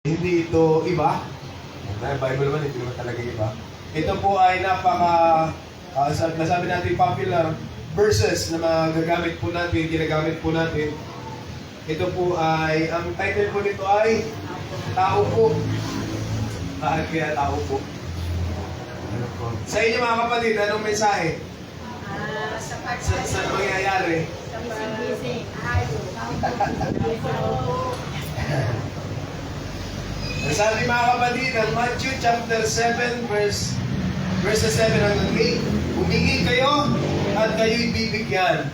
Hindi ito iba. Bible naman, hindi naman talaga iba. Ito po ay nasabi natin popular verses na magagamit po natin, ginagamit po natin. Ito po ay, ang title po nito ay Tao Po. Bakit kaya tao po? Sa inyo mga kapatid, anong mensahe? Sa mangyayari? Sabi mga kapatid, ang Matthew chapter 7 verses 7 hanggang 8. Humingi kayo at kayo'y bibigyan.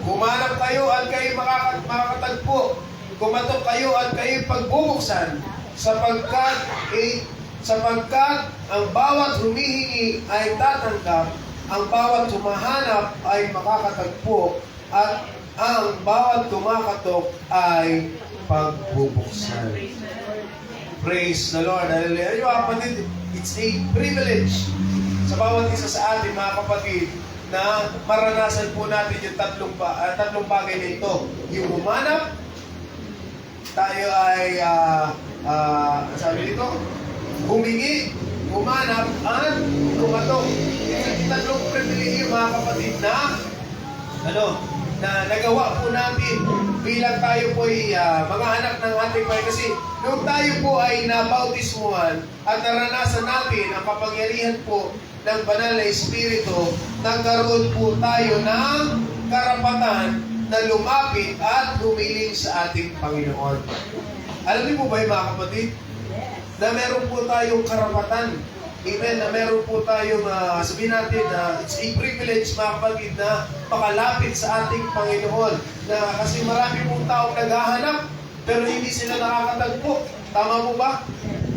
Kumanap kayo at kayo'y makakatagpo. Kumatok kayo at kayo'y pagbubuksan. Sapagkat ang bawat humihingi ay tatanggap, ang bawat humahanap ay makakatagpo, at ang bawat kumakatok ay pagbubuksan. Praise the Lord. Hallelujah. Yung kapatid, it's a privilege sa bawat isa sa atin, mga kapatid, na maranasan po natin yung tatlong bagay na ito. Yung humanap, tayo ay, sabi dito, humingi, humanap, at kumatok. Yung tatlong privilege, mga kapatid, na nagawa po natin bilang tayo po ay mga anak ng ating Panginoon. Kasi nung tayo po ay nabautismuhan at naranasan natin ang kapangyarihan po ng Banal na Espiritu, nagkaroon po tayo ng karapatan na lumapit at humiling sa ating Panginoon. Alam niyo po ba mga kapatid, na meron po tayong karapatan, amen, na meron po tayong sabihin natin na it's a privilege, mga kapatid, na makalapit sa ating Panginoon. Kasi marami pong taong naghahanap pero hindi sila nakakatagpo. Tama po ba?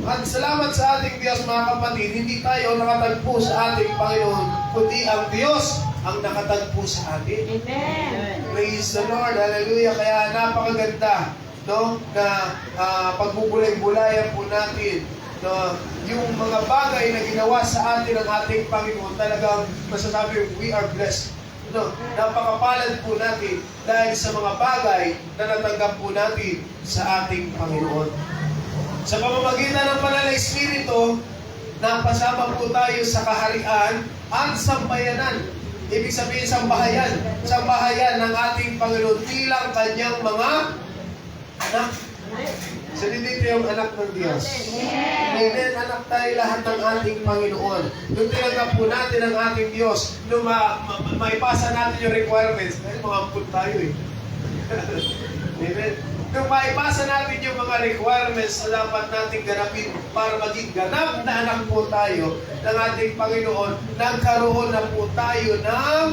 At salamat sa ating Diyos, mga kapatid, hindi tayo nakatagpo sa ating Panginoon, kundi ang Diyos ang nakatagpo sa atin. Amen. Praise the Lord. Hallelujah. Kaya napakaganda, no, na pagbubulay-bulayan po natin, no, yung mga bagay na ginawa sa atin ng ating Panginoon. Talagang masasabi, we are blessed. No, napakapalad po natin dahil sa mga bagay na natanggap po natin sa ating Panginoon. Sa pamamagitan ng Banal na Espiritu, napasama po tayo sa kaharian at sambayanan. Ibig sabihin sambahayan ng ating Panginoon bilang kanyang mga anak. So dito yung anak ng Diyos. Amen. Anak tayo lahat ng ating Panginoon. Nung tinanggap po natin ang ating Diyos, nung maipasa natin yung requirements, dahil mga ampun tayo eh. Amen. Nung maipasa natin yung mga requirements na dapat natin ganapin para maging ganap na anak po tayo ng ating Panginoon, nagkaroon na po tayo ng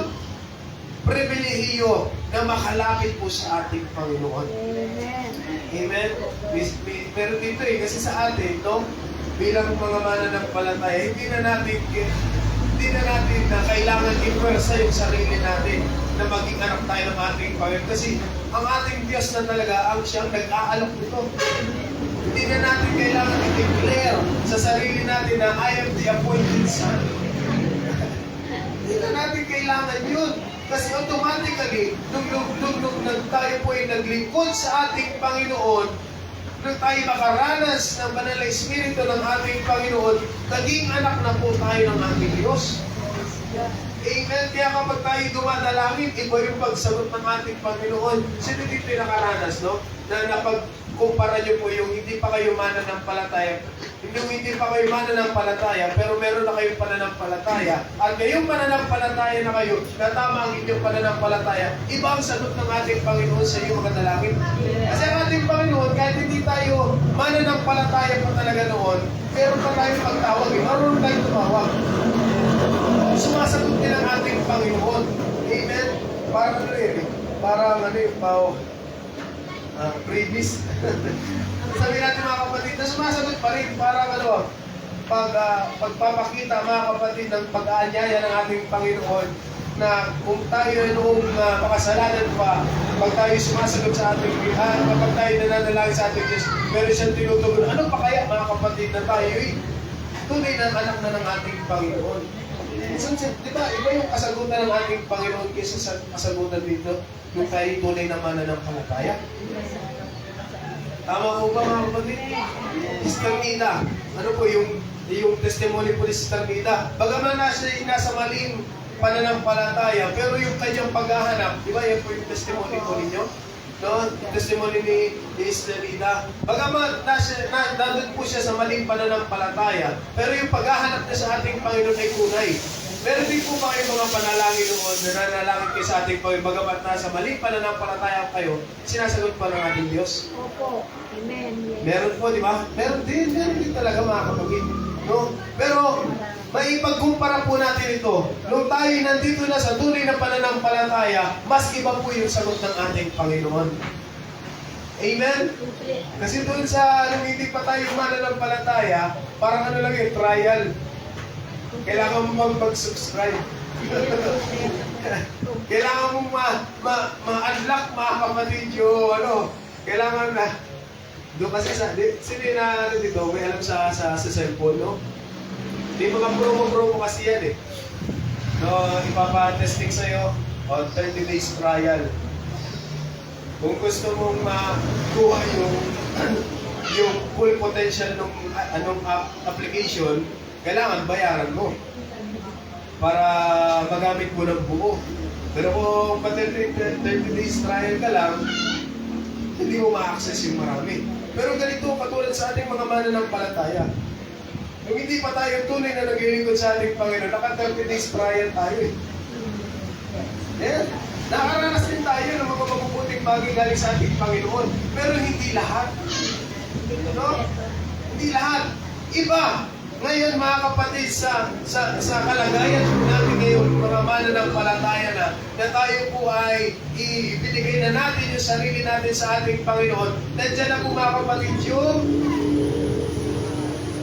pribilehiyo na makalapit po sa ating Panginoon. Amen. Pero dito kasi sa atin, no, bilang mga mananampalataya, hindi na natin na kailangan i-pwersa yung sarili natin na maging anak tayo ng ating Panginoon. Kasi ang ating Diyos na talaga ang siyang nag-aalok nito. Hindi na natin kailangan i-declare sa sarili natin na I am the appointed son. Hindi na natin kailangan yun. Kasi automatically, nung tayo po ay naglingkod sa ating Panginoon, nung tayo makaranas ng Banal na Espiritu ng ating Panginoon, naging anak na po tayo ng ating Diyos. Amen. Kaya kapag tayo dumadalangin, iba yung pagsagot ng ating Panginoon. Sino dito yung nakaranas, no? Na napagkumpara nyo po yung hindi pa kayo mananampalataya. Hindi pa kayo mananampalataya, pero meron na kayong pananampalataya. At ngayong pananampalataya na kayo, na tama ang inyong pananampalataya, iba ang sagot ng ating Panginoon sa inyong mga dalangin. Kasi ang ating Panginoon, kahit hindi tayo mananampalataya pa talaga noon, meron pa tayong pagtawag. Marunong tayo tumawag. Sumasagot din ang ating Panginoon. Amen? Parang previous. Sabi natin mga kapatid, na sumasagot pa rin, parang pagpapakita mga kapatid ng pag-aanyaya ng ating Panginoon, na kung tayo ay noong makasalanan pa, pag tayo sumasagot sa ating kapag tayo nananalangin sa ating Diyos, meron siyang tinutugon. Ano pa kaya mga kapatid na tayo tunay na anak na ng ating Panginoon? Di ba, iba yung kasagutan ng ating Panginoon kaysa sa kasagutan dito, yung tayo tunay na mananampalataya. Tama po ba mga kapatid? Sister Nita, ano po yung testimony po ni Sister Nita? Bagaman nasa maling pananampalataya, pero yung kanyang paghahanap, di ba yan po yung testimony po ninyo? No? Testimony ni Sister Nita. Bagaman nandun po siya sa maling pananampalataya, pero yung paghahanap niya sa ating Panginoon ay kunay. Meron din po ba kayo mga panalangin noon, nananalangin kayo sa ating Panginoon, bagamat nasa maling pananampalataya kayo, sinasagot pa ng ating Diyos? Opo. Amen. Yes. Meron po, di ba? Meron din talaga mga kapatid. No? Pero, maipagkumpara po natin ito. Nung tayo nandito na sa tunay na pananampalataya, mas iba po yung sagot ng ating Panginoon. Amen? Kasi doon sa nung hindi pa tayo mananampalataya, parang ano lang yung trial. Kailangan mo mag-subscribe. Kailangan mo ma-unlock mga kapatid yung kailangan na doon kasi sino na dito, may alam sa cellphone, no? Hindi mga promo kasi yan eh. No, ipapa-testing sa'yo on 30 days trial. Kung gusto mong makuha yung full potential ng application, kailangan bayaran mo para magamit mo ng buo. Pero kung 30 days trial ka lang, hindi mo ma-access yung marami. Pero ganito, katulad sa ating mga mananampalataya. Kung hindi pa tayo tunay na naglilingkod sa ating Panginoon, naka 30 days trial tayo eh. Yeah. Nakaranas din tayo ng mga mabubuting bagay galing sa ating Panginoon. Pero hindi lahat. No? Hindi lahat. Iba. Ngayon mga kapatid, sa kalagayan natin ngayon, mga mananampalataya na tayo po ay ibinigay na natin yung sarili natin sa ating Panginoon, nandiyan na po mga kapatid yung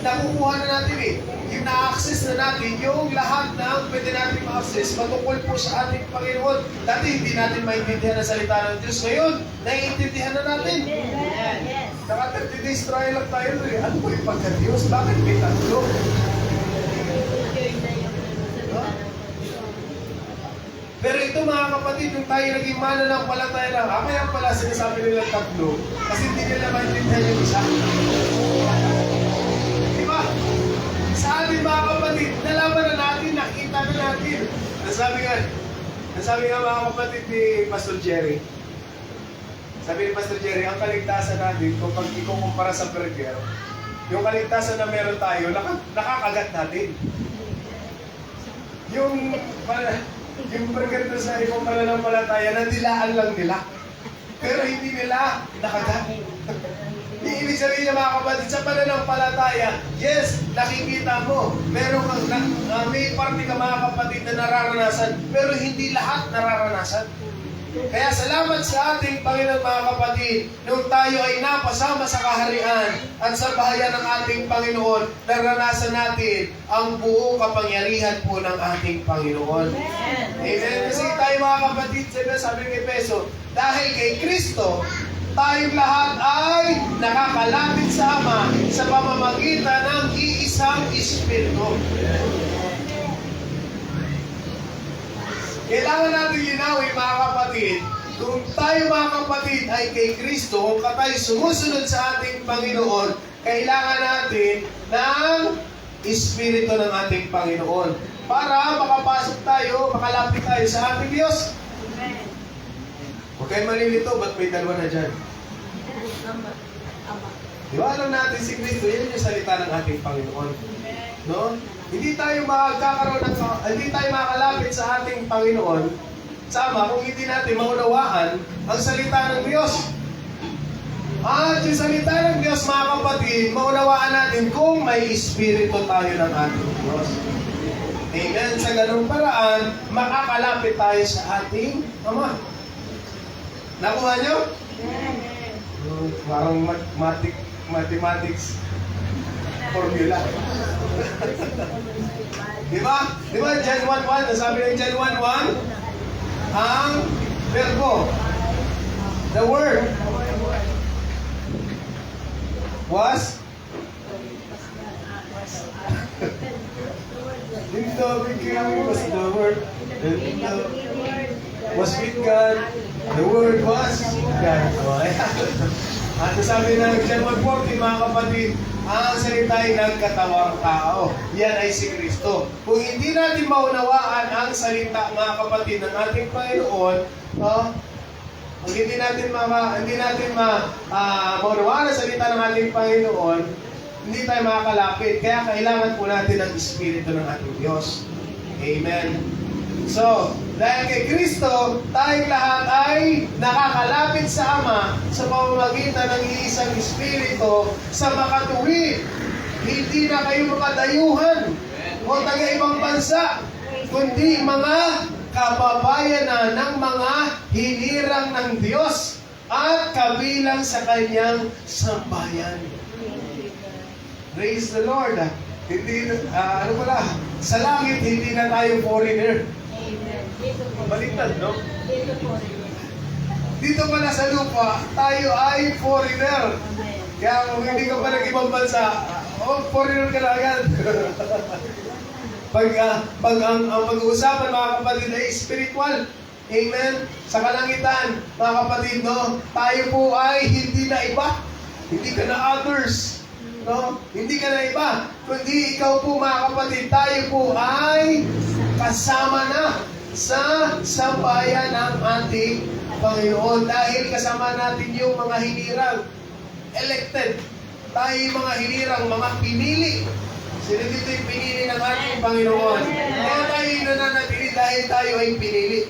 nakukuha na natin eh. Yung na-access na natin, yung lahat ng pwede natin ma-access, matungkol po sa ating Panginoon. Dati hindi natin maintindihan ang salita ng Diyos. Ngayon, naiintindihan na natin. Yes. Naka 30 days trial lang tayo eh. Ano po yung pagka-Diyos? Bakit may tatlo? Pero ito mga kapatid, nung tayo naging mananampalataya lang, kaya pala sinasabi nila tatlo, kasi hindi nila maintindihan yung isa. Diba? Sa ating mga kapatid, nalaman na natin, nakita na natin. Nasabi nga mga kapatid ni Pastor Jerry, sabi ni Pastor Jerry, ang kaligtasan natin, kung pag ikukumpara sa burger, yung kaligtasan na meron tayo, nakakagat natin. Yung burger doon sa ibang pananampalataya, nandilaan lang nila. Pero hindi nila nakagat. Ibig sabihin niya mga kapatid, sa pananampalataya, yes, nakikita mo. Meron may parte ka mga kapatid na nararanasan, pero hindi lahat nararanasan. Kaya salamat sa ating Panginoon mga kapatid, nung tayo ay napasama sa kaharian at sa bahayan ng ating Panginoon, naranasan natin ang buong kapangyarihan po ng ating Panginoon. Amen. Kasi tayo mga kapatid, sabi ng Efeso, dahil kay Kristo, tayong lahat ay nakakalapit sa Ama sa pamamagitan ng iisang Espiritu. Kailangan natin linawin mga kapatid, kung tayo mga kapatid ay kay Kristo, kung tayo sumusunod sa ating Panginoon, kailangan natin ng Espiritu ng ating Panginoon para makapasok tayo, makalapit tayo sa ating Diyos. Huwag kayo malilito, ba't may dalawa na dyan? Di ba alam natin si Kristo, yun yung salita ng ating Panginoon. No? Hindi tayo makakalapit sa ating Panginoon sama kung hindi natin maunawaan ang salita ng Diyos. At yung salita ng Diyos, mga kapatid, maunawaan natin kung may Espiritu tayo ng ating Diyos. Amen. Sa ganung paraan, makakalapit tayo sa ating Ama. Nakuha nyo? Parang mathematics formula. Diba? Diba? John 1:1. Nasabi ng John 1:1, ang verbo, the word, was in the beginning was the word, and was with God, the word was God. At sabi ng John 1:14, mga kapatid, ang salita ay nagkatawang tao. Yan ay si Kristo. Kung hindi natin maunawaan ang salita, mga kapatid, ng ating Panginoon, kung hindi natin maunawaan ang salita ng ating Panginoon, hindi tayo makakalapit. Kaya kailangan po natin ang Espiritu ng ating Diyos. Amen. So, dahil kay Kristo, tayong lahat ay nakakalapit sa Ama sa pamamagitan ng iisang Espiritu sa makatuwid. Hindi na kayo makadayuhan o taga-ibang bansa, kundi mga kababayanan ng mga hinirang ng Diyos at kabilang sa kanyang sambayan. Praise the Lord. Hindi, sa langit, hindi na tayo foreigner. Amen. Dito po. Baliktad, no? Dito po. Dito pala sa lupa, tayo ay foreigner. Amen. Kaya kung hindi ka pa nag-ibang bansa, foreigner ka na agad. pag ang pag-uusapan, mga kapatid, ay spiritual. Amen? Sa kalangitan, mga kapatid, no? Tayo po ay hindi na iba. Hindi ka na others. No? Hindi ka na iba. Kundi ikaw po, mga kapatid, tayo po ay kasama na sa sambayan ng ating Panginoon. Dahil kasama natin yung mga hinirang, elected. Tayo yung mga hinirang, mga pinili. Sino dito yung pinili ng ating Panginoon? Kaya tayo yung nananatili dahil tayo ay pinili.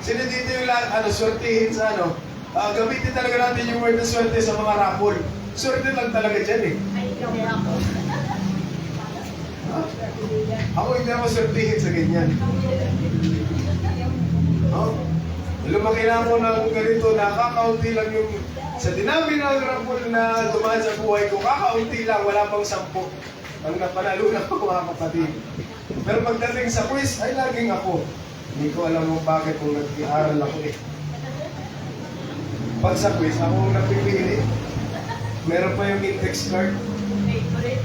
Sino dito yung swertihin sa gamitin talaga natin yung word na swerte sa mga rapol. Swerte lang talaga dyan eh. Ay, ikaw ako. Ako hindi ako swertihin sa ganyan. Lumaki na ako ng ganito, nakakaunti lang yung sa dinami ng rapol na dumaan sa buhay ko, kakaunti lang, wala pang 10 ang napanalo na ako, mga kapatid. Pero pagdating sa quiz, ay laging ako. Hindi ko alam kung bakit kung nag-aaral ako eh. Pag sa quiz, ako ang napipili. Meron pa yung index card. Favorite.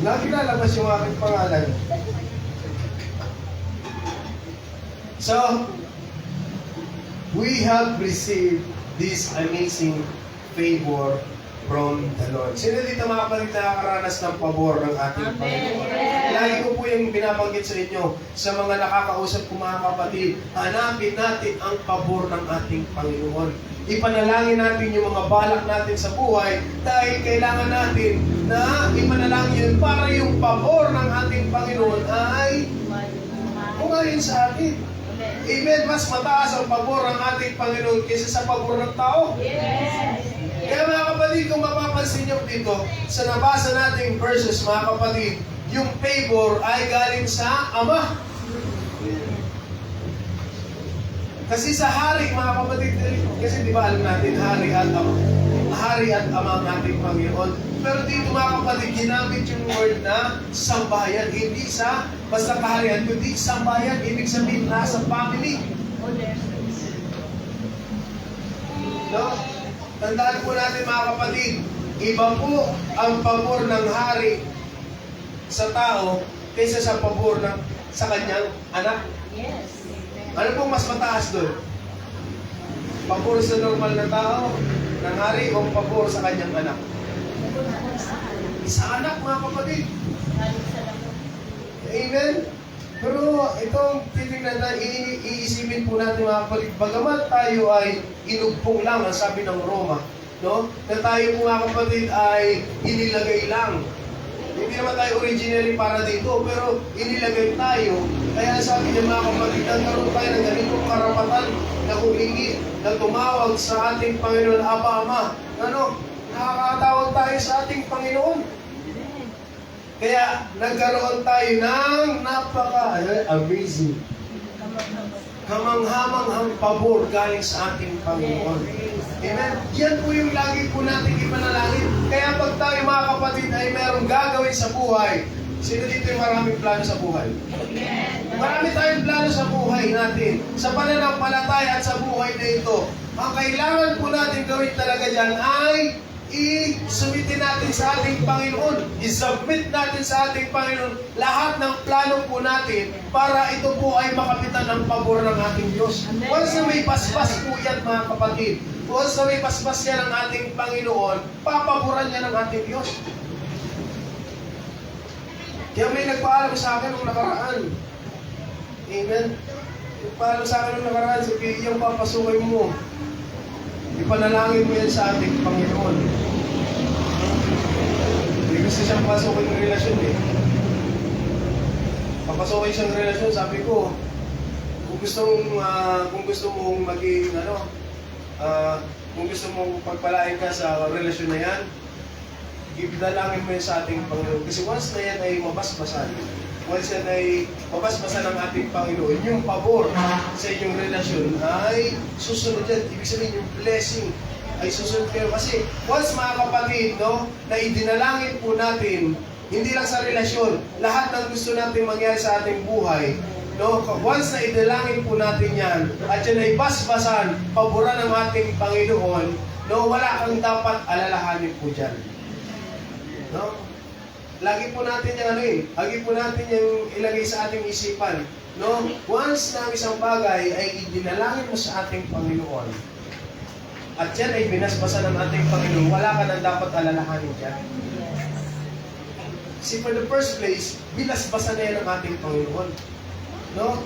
Lagi lalabas yung aking pangalan. So, we have received this amazing favor from the Lord. Sino dito mga kapatid nakakaranas ng pabor ng ating Panginoon? Lagi ko po yung binabanggit sa inyo sa mga nakakausap ko mga kapatid, hanapin natin ang pabor ng ating Panginoon. Ipanalangin natin yung mga balak natin sa buhay dahil kailangan natin na ipanalangin yun para yung pabor ng ating Panginoon ay umayon sa atin. Amen. Mas mataas ang pabor ng ating Panginoon kaysa sa pabor ng tao. Yes. Kaya mga kapatid, kung mapapansin nyo dito, sa nabasa nating verses, mga kapatid, yung favor ay galing sa Ama. Kasi sa hari, mga kapatid, kasi di ba alam natin, hari at Ama ang ating Panginoon. Pero dito mga kapatid, ginamit yung word na sambayan. Hindi sa basta kaharian, kundi sambayan. Ibig sabihin, nasa family. No? Tandaan po natin mga kapatid, iba po ang pabor ng hari sa tao kaysa sa pabor sa kanyang anak. Yes. Ano pong mas mataas doon? Pabor sa normal na tao ng hari o pabor sa kanyang anak? Sa anak, mga kapatid. Amen? Pero itong titignan na iisipin po natin mga kapatid, bagamat tayo ay inugpong lang, ang sabi ng Roma, no? Na tayo po mga kapatid ay inilagay lang. Hindi naman tayo originally para dito, pero inilagay tayo. Kaya sabi niya mga kapatid, nagkaroon tayo ng ganitong karapatan na humingi, na tumawag sa ating Panginoon, Aba, Ama. Nakakatawag tayo sa ating Panginoon. Kaya nagkaroon tayo ng amazing, kamanghamanghang pabor galing sa ating Panginoon. Amen? Yan po yung lagi po natin ipanalangin. Kaya pag tayo mga kapatid ay merong gagawin sa buhay, sino dito yung maraming plano sa buhay? Marami tayong plano sa buhay natin. Sa pananampalataya at sa buhay na ito, ang kailangan po natin gawin talaga dyan ay i-sumitin natin sa ating Panginoon. I-submit natin sa ating Panginoon lahat ng plano po natin para ito po ay makapitan ng pabor ng ating Diyos. Once na may paspas po yan mga kapatid, once na may paspas yan ng ating Panginoon, papaboran niya ng ating Diyos. Kaya may nagpaalam sa akin nung nakaraan. Amen? Nagpaalam sa akin nung nakaraan, sabi, yung papasukin mo, ipanalangin mo yan sa ating Panginoon. Hindi gusto siyang pasukin ng relasyon eh. Papasukin siyang relasyon, sabi ko, kung gusto mong maging, kung gusto mong pagpalain ka sa relasyon na yan, ibidalangin mo yan sa ating Panginoon. Kasi once na yan ay mabasbasan, once yan ay mabasbasan ng ating Panginoon, yung pabor sa inyong relasyon ay susunod yan. Ibig sabihin yung blessing ay susunod kayo. Kasi once mga kapatid, no, na idinalangin po natin, hindi lang sa relasyon, lahat ng gusto natin mangyari sa ating buhay, no, once na idalangin po natin yan, at yan ay basbasan, paboran ng ating Panginoon, no, wala kang dapat alalahanin po dyan. No? Lagi po natin yung lagi po natin yung ilagay sa ating isipan. No? Once na ang isang bagay ay idinalangin mo sa ating Panginoon, at yan ay binasbasan ng ating Panginoon, wala ka nang dapat alalahanin dyan. See, for the first place, binasbasan na yan ng ating Panginoon. No?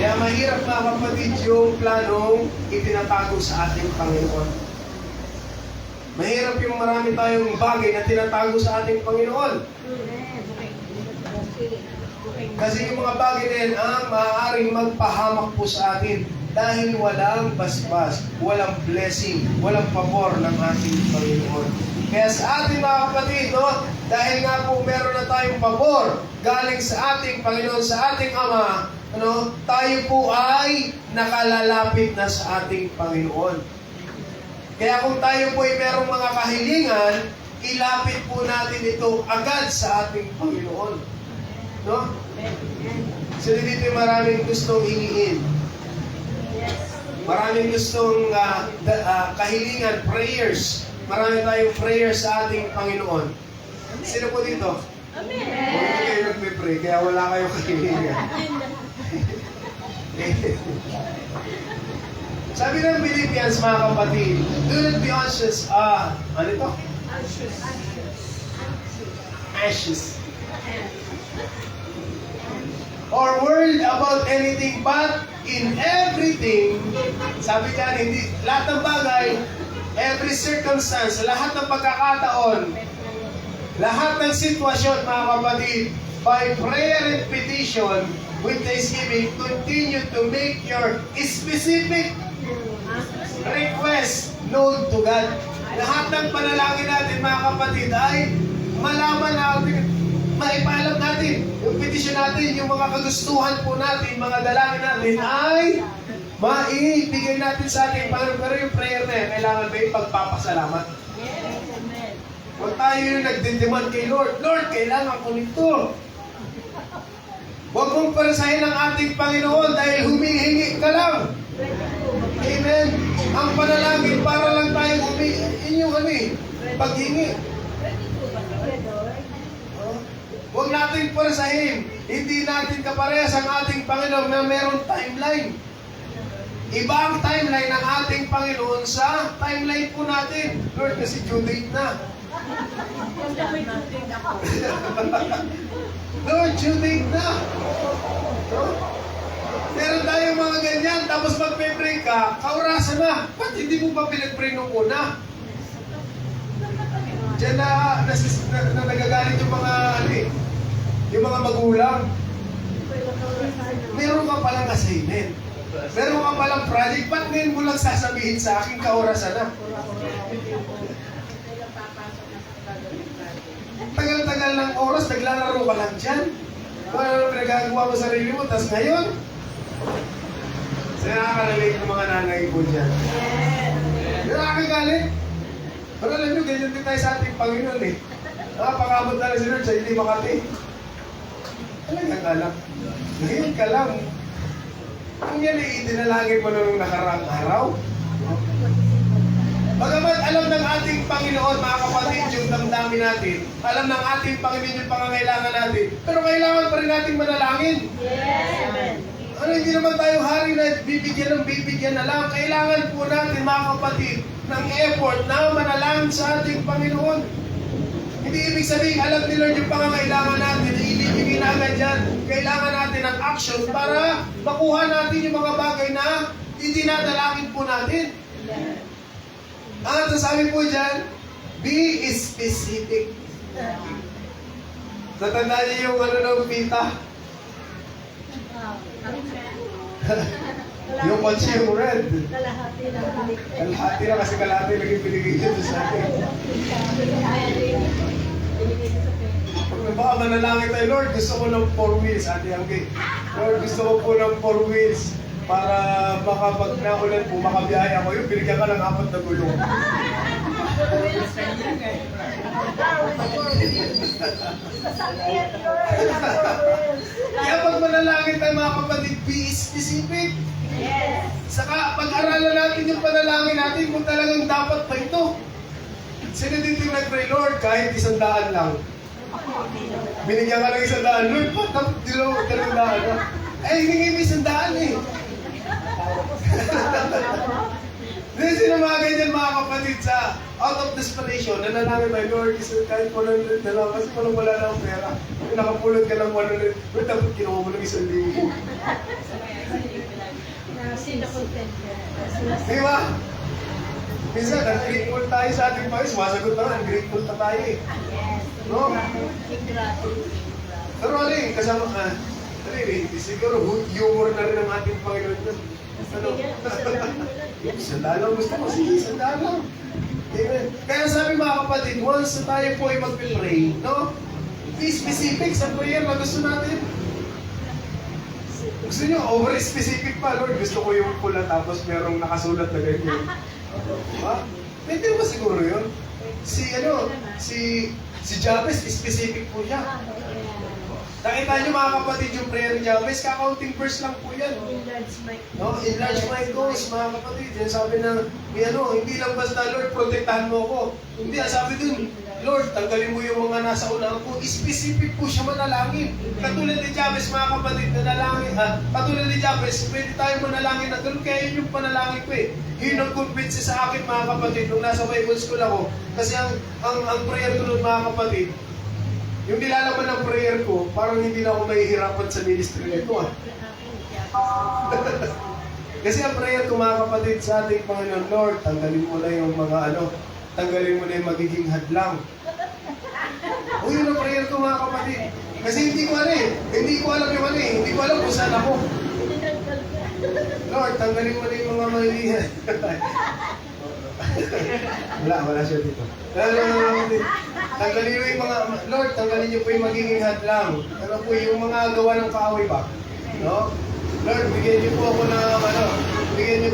Kaya mahirap mga kapatid yung planong itinatago sa ating Panginoon. Mahirap yung marami tayong bagay na tinatago sa ating Panginoon. Kasi yung mga bagay na yan ang maaaring magpahamak po sa atin dahil walang basbas, walang blessing, walang pabor ng ating Panginoon. Kaya sa ating mga kapatid, no, dahil nga po meron na tayong pabor galing sa ating Panginoon, sa ating Ama, ano, tayo po ay nakalalapit na sa ating Panginoon. Kaya kung tayo po ay merong mga kahilingan, ilapit po natin ito agad sa ating Panginoon. No? So dito maraming gustong hingin. Maraming gustong kahilingan, prayers. Marami tayong prayers sa ating Panginoon. Sino po dito? Amen. Hindi kayo nagpe-pray, kaya wala kayong kahilingan. Sabi ng Philippians, mga kapatid, do not be anxious. Ano ito? Anxious. Or worried about anything, but in everything, sabi niya, hindi, lahat ng bagay, every circumstance, lahat ng pagkakataon, lahat ng sitwasyon, mga kapatid, by prayer and petition, with thanksgiving, continue to make your specific request known to God. Lahat ng panalangin natin, mga kapatid, ay malaman natin, maipaalam natin, yung petition natin, yung mga kagustuhan po natin, mga dalangin natin, ay maibigay natin sa ating Panginoon. Pero yung prayer na yan, kailangan ba yung pagpapasalamat? Huwag tayo yung nagdidemand kay Lord, Lord, kailangan ko nito. Huwag mong parasahin ang ating Panginoon dahil humihingi ka lang. Amen. Ang panalangin para lang tayong inyong paghingi. Huwag natin parasahin. Hindi natin kaparehas ang ating Panginoon na mayroong timeline. Iba ang timeline ng ating Panginoon sa timeline po natin. Lord, kasi due date na. Lord, due date na. No? Meron tayong mga ganyan, tapos magpe-pray ka, kaurasan na. Ba't hindi mo pa pinag-pray nung una? Diyan na nagagalit yung mga, yung mga magulang. Meron ka palang assignment. Meron ka palang project. Ba't ngayon mo lang sasabihin sa akin, kaurasan na? Tagal-tagal ng oras, naglalaro ka lang dyan. Wala naman pinagagawa mo sa sarili mo, tapos ngayon, sa nakaka-relate ng mga nanay po dyan. Nakakagalit. Pero alam nyo, ganyan din tayo sa ating Panginoon eh. Nakapakabot na lang si Lord sa hindi makati. Talagang alam. Ngayon ka lang. Kung yan ay itinalangin mo nung nakaraang araw. Bagamat alam ng ating Panginoon, mga kapatid, yung damdamin natin, alam ng ating Panginoon yung pangangailangan natin, pero kailangan pa rin natin manalangin. Yes. Ano Ano, hindi naman tayo hari na bibigyan na lang. Kailangan po natin, mga kapatid, ng effort na manalangin sa ating Panginoon. Hindi ibig sabihin, alam ni Lord yung pangangailangan natin, ibibigay na agad yan. Kailangan natin ng action para makuha natin yung mga bagay na itinadalangin po natin. Ang sasabi po dyan, be specific. Natandaan niyo yung ng pita? Yung kotse yung red. Kalahati ng balik. Kalahati na kasi kalahati naging binigay niyo sa akin. Baka manalangin tayo, Lord, gusto ko ng 4 wheels. Ate Angge, Lord, gusto ko po ng 4 wheels para baka pag naulan po, makabiyahe ako. Yung binigyan ka ng 4 na gulong. Kaya pag manalangin tayo, mga kapatid, be specific. Yes. Saka pag-aralan natin yung panalangin natin kung talagang dapat pa ito. Sino dito yung nag-pray, Lord, kahit 100 lang. Binigyan ka ng 100, Lord, ba't dalawang na? Hindi mo 100 eh. Hindi sino mga ganyan, mga kapatid, sa out of desperation, nanalangin tayo, Lord, kahit 100 na lang, kasi wala na akong pera. Kung nakapulot ka ng 100, Lord, dapat kinuha mo ng 1,000. Sino content ka? Di ba? Minsan, ungrateful tayo sa ating Panginoon. Sumasagot naman, ungrateful na tayo eh. Yes. No? Ingrato. Pero ano eh, kasama ka, ano eh, siguro humor na rin ang ating Panginoon yun. Ano? Isang dalang gusto mo, sige, isang dalang. Amen. Kaya sabi mga kapatid, once na tayo po ay mag-pray, no? Be specific sa prayer na gusto natin. Gusto nyo, over-specific pa, Lord. Gusto ko yung pula tapos merong nakasulat na ganyan. Diba? Pwede ba siguro yun? Si Jabez, specific po siya. Nakita nyo mga kapatid yung prayer ni Jabez, kakaunting verse lang po yan. Enlarge my No? Enlarge my goals, mga kapatid. Yan sabi na, hindi lang basta, Lord, protektahan mo ako. Hindi, sabi dun, Lord, tanggalin mo yung mga nasa unahan ko. Specific po siya manalangin. Katulad ni Jabez, mga kapatid, nanalangin. Katulad ni Jabez, pwede tayo manalangin na doon. Kaya yun yung panalangin ko eh. Yun ang convince sa akin, mga kapatid, nung nasa Bible school ako. Kasi ang prayer ko nun, mga kapatid, yung nilalaman ng prayer ko, parang hindi na ako mahihirapan sa ministry nito ah. Kasi ang prayer ko, mga kapatid, sa ating Panginoon, Lord, tanggalin mo na yung mga tanggalin mo na yung magiging hadlang. O yun ang prayer ko, mga kapatid. Kasi hindi ko alam yung hindi ko alam kung saan ako. Lord, tanggalin mo na yung mga mahilihan. wala siya dito. Tanggalin mo yung mga, Lord, tanggalin niyo po yung magiging hadlang. Ano po, yung mga gawa ng kaaway ba? No? Lord, bigyan niyo po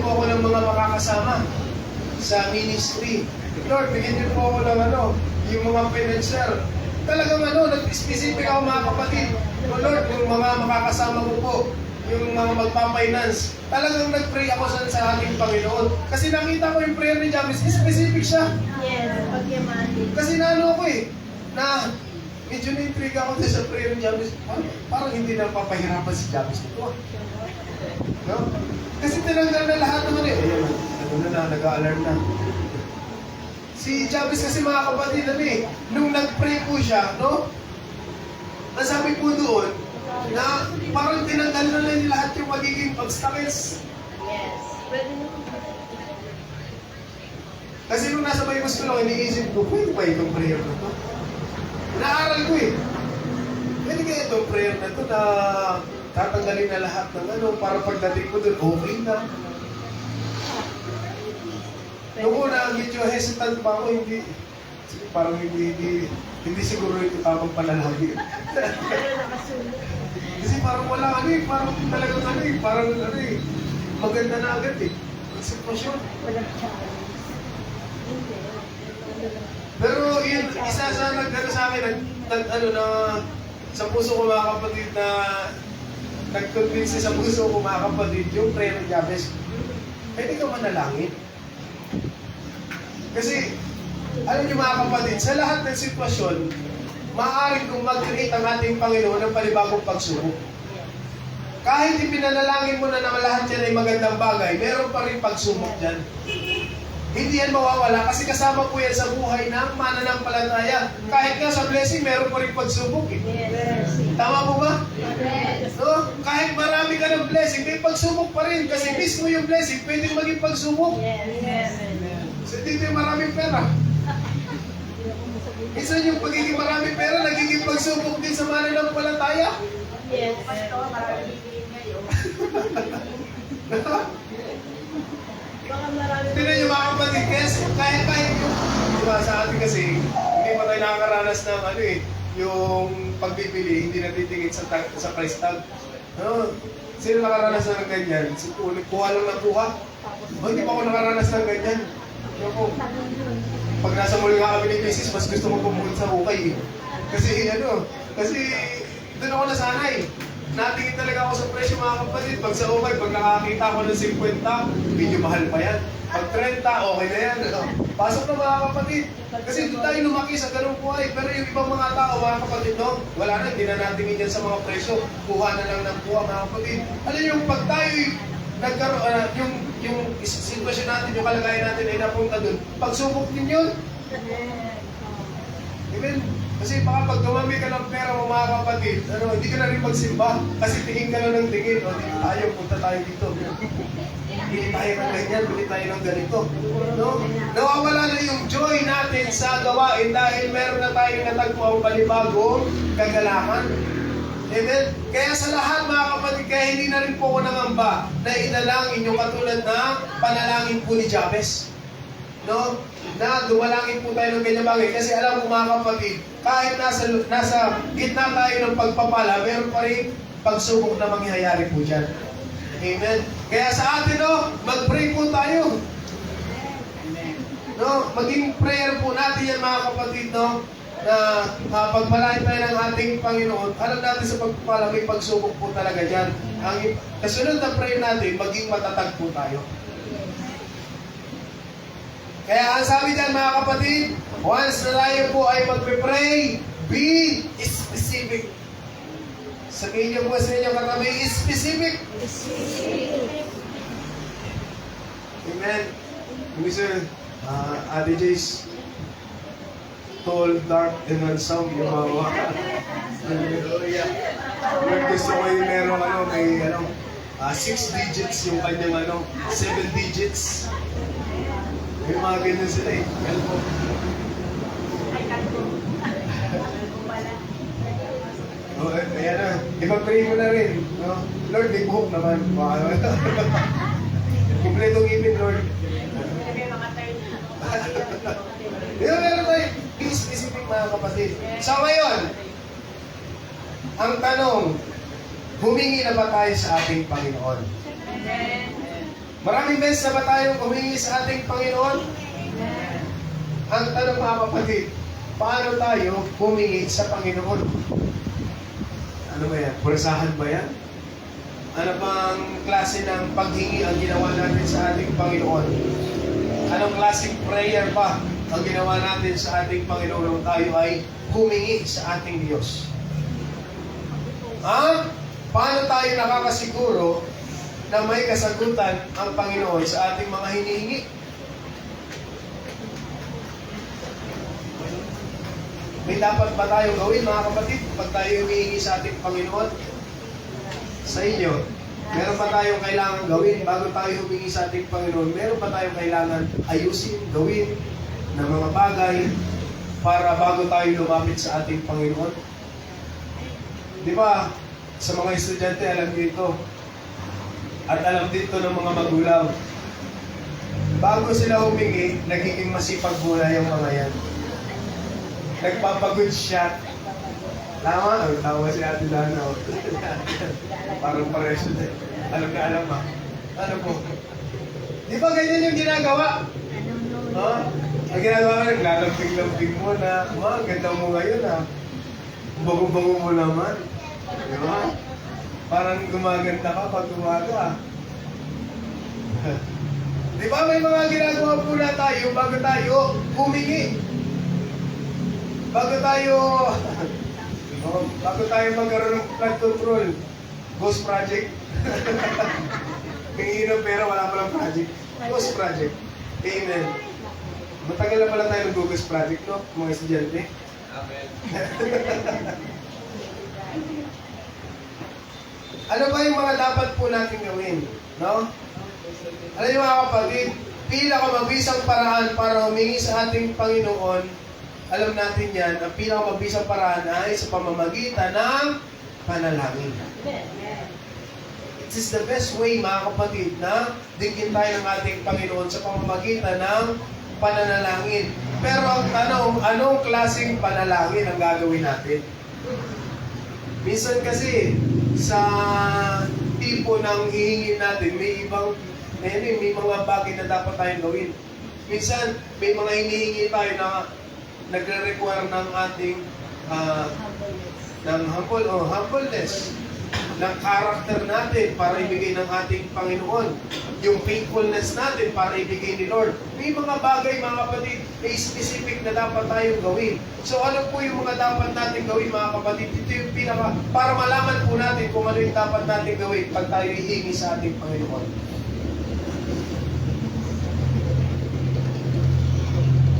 ako ng mga makakasama sa ministry. Lord, bigyan niyo po ako ng yung mga financier. Talagang nag-specific ako, mga kapatid. O Lord, yung mga makakasama ko po, yung mga magpa-finance, talagang nag-pray ako sa ating Panginoon. Kasi nakita ko yung prayer ni Jabez, specific siya. Yes, pagyamanin. Kasi ako medyo na-intrigue ako sa prayer ni Jabez. Parang hindi na papahirapan si Jabez nito. No? Kasi tinanggal na lahat naman eh. Ayan, nag-a-alarm na. Si Jabez kasi, mga kapatid, nung nag-pray po siya, no? Nasabi po doon, na parang tinanggal na lang lahat yung magiging obstacles. Yes. Pwede naman. Kasi nung nasa Bible school ako, iniisip ko, pwede ba itong prayer na to? Naaral ko eh. Pwede kaya itong prayer na to na tatanggalin na lahat ng para pagdating ko doon, okay na. Noong una, medyo hesitant pa ako, parang hindi siguro ito tamang panalangin. Pero nakasunod. Kasi parang wala parang talagang parang maganda na agad eh. Ang sitwasyon. Walang challenge. Hindi. Pero yun, isa sa nagdala sa akin, na sa puso ko, mga kapatid, na nag-convince sa puso ko, mga kapatid, yung prayer ni Jabez, pwede ka manalangin. Kasi, alam niyo, mga kapatid, sa lahat ng sitwasyon, maaaring kung mag-create ang ating Panginoon ng panibagong pagsubok. kahit ipinanalangin mo na lahat yan ay magandang bagay, meron pa rin pagsubok dyan. Hindi yan mawawala kasi kasama po yan sa buhay ng mananampalataya. Kahit nga sa blessing, meron pa rin pagsubok eh. Yes. Tama po ba? Yes. No? Kahit marami ka ng blessing, may pagsubok pa rin. Kasi mismo yung blessing, pwede maging pagsubok. Yes. So dito yung maraming pera. Minsan yung pagiging maraming pera, nagiging pagsubok din sa mananampalataya. Yes. Baka marami. Tignan nyo mga kapatid, kahit yung, diba sa atin kasi, hindi pa tayo nakakaranas ng ano eh, yung pagbibili, hindi natitingin sa price tag. No? Sino nakaranas na ng ganyan? Kuha lang ng kuha? O, hindi pa ako nakaranas ng ganyan. Ano po? Pag nasa mall nga kami ni Mrs., mas gusto ko pumunta sa ukay eh. Kasi doon ako nasanay. Natingin talaga ako sa presyo mga kapatid. Pag sa ukay, pag nakakita ako ng 50, medyo mahal pa yan. Pag 30, okay na yan. Pasok na mga kapatid. Kasi doon tayo lumaki sa ganung buhay. Pero yung ibang mga tao, mga kapatid, no? Wala na, hindi na natingin yan sa mga presyo. Kuha na lang ng kuha mga kapatid. Alam yung pag tayo nagkaroon, yung sitwasyon natin, yung kalagayan natin ay napunta doon, pagsubok din yun. Amen? Kasi baka pag dumami ka ng pera mo mga kapatid, hindi ka na rin magsimba. Kasi tingin ka na ng tingin. O, dito tayo, punta tayo dito. Bili tayo ng ganyan, bili tayo ng ganito. No? Nawawala na yung joy natin sa gawain dahil meron na tayong natagpo ang panibagong kagalakan. Amen? Kaya sa lahat mga kapatid, kaya hindi na rin po ako nangamba na inalangin yung katulad na panalangin po ni Jabez. No? Na dumalangin po tayo ng ganyan bagay. Kasi alam ko mga kapatid, kahit nasa gitna tayo ng pagpapala, meron pa rin pagsubok na mangyayari po dyan. Amen? Kaya sa atin, mag-pray po tayo. No? Maging prayer po natin yan mga kapatid, no? Na pagpalain tayo ng ating Panginoon, alam natin sa pagpapala, may pagsubok po talaga dyan. Ang kasunod na prayer natin, maging matatag po tayo. Kaya ang sabi dyan mga kapatid, once na tayo po ay magpe-pray, be specific. Sabihin niyo po sa inyo katabi, specific. Amen. Mr. Ate Jace, tall, dark, and handsome, yung mga hallelujah. Gusto ko yung meron may 6 digits yung kanyang 7 digits. May mga ganyan sila eh. Elmo. Ayan na. Ipag-pray mo na rin. No? Lord, may buhok naman. Kumpletong ibig, Lord. Meron tayo. Be specific mga kapatid. So ngayon, ang tanong, humingi na ba tayo sa ating Panginoon? Maraming beses na ba tayong humingi sa ating Panginoon? Ang tanong mga kapatid, paano tayo humingi sa Panginoon? Ano ba yan? Purasahan ba yan? Ano bang klase ng paghingi ang ginawa natin sa ating Panginoon? Anong klaseng prayer pa ang ginawa natin sa ating Panginoon nung tayo ay humingi sa ating Diyos? Paano tayo nakakasiguro na may kasagutan ang Panginoon sa ating mga hinihingi? May dapat ba tayong gawin mga kapatid pag tayo humihingi sa ating Panginoon? Sa inyo, meron pa tayong kailangan gawin bago tayo humingi sa ating Panginoon? Meron pa tayong kailangan ayusin, gawin ng mga bagay para bago tayo lumapit sa ating Panginoon? Di ba, sa mga estudyante alam dito, at alam dito ng mga magulang, bago sila humingi, nagiging masipag muna yung mga yan. Nagpapagood shot. Tama? Tawa si Ate Dana. Parang pareso din. Alam na alam ha. Ano po? Di ba ganyan yung ginagawa? Ang ginagawa ka, naglalambing-lambing mo na, ang ganda mo ngayon ha. Bago-bago mo naman. Di ba? Parang gumaganda ka pag umaga. Di ba may mga ginagawa po na tayo bago tayo humingi? Bago tayo magkaroon ng blood control. Ghost project. Hingi ng pera, wala pa lang project. Ghost project. Amen. Matagal na pala tayo nag-ghost project, no? Mga estudyante. Amen. Ano ba yung mga dapat po natin gawin? No? Alam niyo mga kapatid, pinakamabisang paraan para humingi sa ating Panginoon, alam natin yan, ang pinakamabisang paraan ay sa pamamagitan ng panalangin. It is the best way mga kapatid na digin tayo ng ating Panginoon sa pamamagitan ng pananalangin. Pero ang tanong, anong klaseng panalangin ang gagawin natin? Minsan kasi, sa tipo ng hihingin natin, may mga bagay na dapat tayong gawin. Minsan, may mga hinihingi tayo na nagre-require ng ating ng humbleness, ng character natin para ibigay ng ating Panginoon, yung faithfulness natin para ibigay ni Lord. May mga bagay, mga kapatid, may specific na dapat tayong gawin. So ano po yung mga dapat natin gawin, mga kapatid? Ito yung para malaman po natin kung ano yung dapat natin gawin pag tayo hihingi sa ating Panginoon.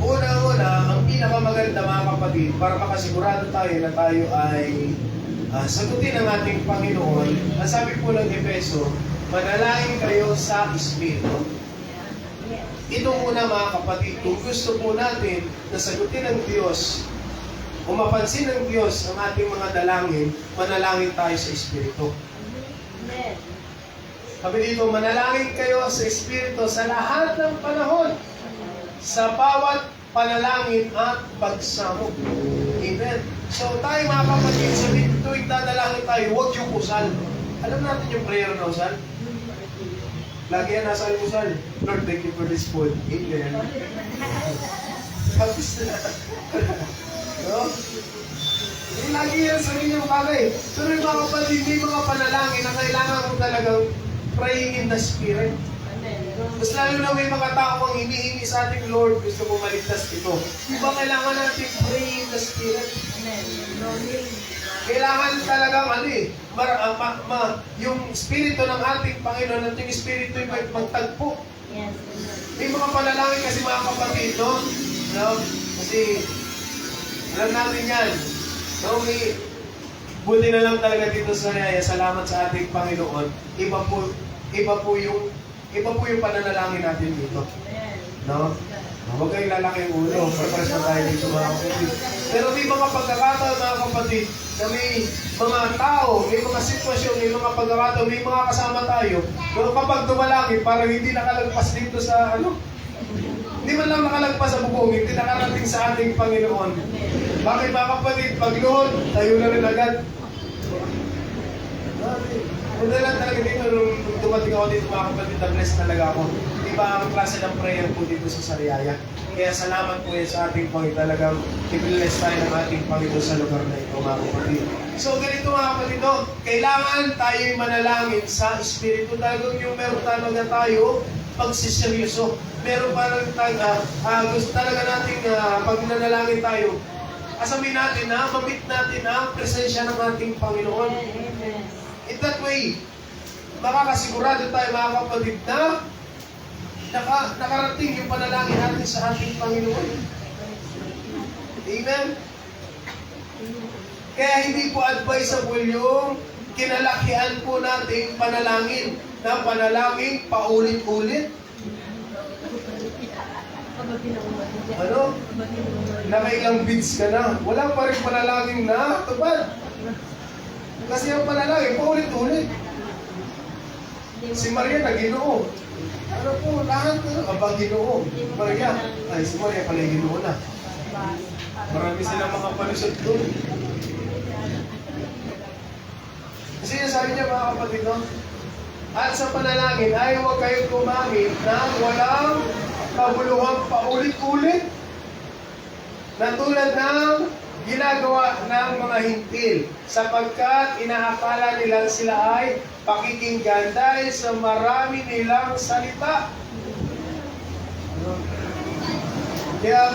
Una-una, ang pinakamaganda, mga kapatid, para makasigurado tayo na tayo ay sagutin ng ating Panginoon, ang sabi po ng Efeso, manalangin kayo sa Espiritu. Ito muna, mga kapatid, kung gusto po natin na sagutin ng Diyos, o mapansin ng Diyos ang ating mga dalangin, manalangin tayo sa Espiritu. Sabi dito, manalangin kayo sa Espiritu sa lahat ng panahon, sa bawat panalangin at pagsamo. Amen. So tayo mga kapatid, sa tuwing dadalangin tayo, huwag yung usal. Alam natin yung prayer na usal? Lagi yan nasa usal. Lord, thank you for this food. Amen. Tapos na. No? Lagi yan sa inyong bagay. Pero yung mga kapatid, may mga panalangin na kailangan mo talagang praying in the Spirit. Mas lalo na may mga tao ang hinihingi sa ating Lord, gusto mo maligtas ito. Di ba kailangan natin pray in the Spirit? Kailangan talagang yung Espiritu ng ating Panginoon at yung Espiritu ay magtagpo. May mga panalangin kasi mga kapatid, no? Kasi alam natin yan. No? Buti na lang talaga dito sa Riyaya, salamat sa ating Panginoon. Iba po yung pananalangin natin dito. No? Huwag kayong lalaki yung ulo. Pagparas na tayo dito mga kapatid. Pero may mga pagkakataon mga kapatid na may mga tao, may mga sitwasyon, may mga pagkakataon, may mga kasama tayo. Pero kapag dumalangin, parang hindi nakalagpas dito sa hindi man lang nakalagpas sa bubong, hindi nakarating sa ating Panginoon. Bakit mga kapatid? Pag luhod, tayo na rin agad. Una lang talaga dito, nung dumating ako dito mga kapatid, na-bless talaga ako. Iba ang klase ng prayer po dito sa Sariaya. Kaya salamat po yan sa ating Panginoon. Talagang i-bless tayo ng ating Panginoon sa lugar na ito mga kapatid. So ganito mga kapatid, kailangan tayo'y manalangin sa Espiritu. Talagang yung meron talaga tayo pagsiseryoso. Meron parang gusto talaga natin pag nanalangin tayo, asamin natin na mamit natin ang presensya ng ating Panginoon. In that way, makakasigurado tayo mga kapatid na nakarating yung panalangin natin sa ating Panginoon. Amen? Kaya hindi po advisable yung kinalakihan po natin panalangin na panalangin paulit-ulit. Ano? Nakailang beats ka na. Wala pa rin panalangin na tupad. Kasi ang panalangin, paulit-ulit. Si Maria na Ginoo. Ano po, lahat abang Ginoo. Maria, si Maria pala yung Ginoo na. Marami silang mga palusot doon. Kasi yung sabi niya mga kapatid, at sa panalangin ay huwag kayong gumamit ng walang kabuluhang paulit-ulit na tulad ng ginagawa ng mga hintil sapagkat inaakala nilang sila ay pakikinggan dahil sa marami nilang salita. Kaya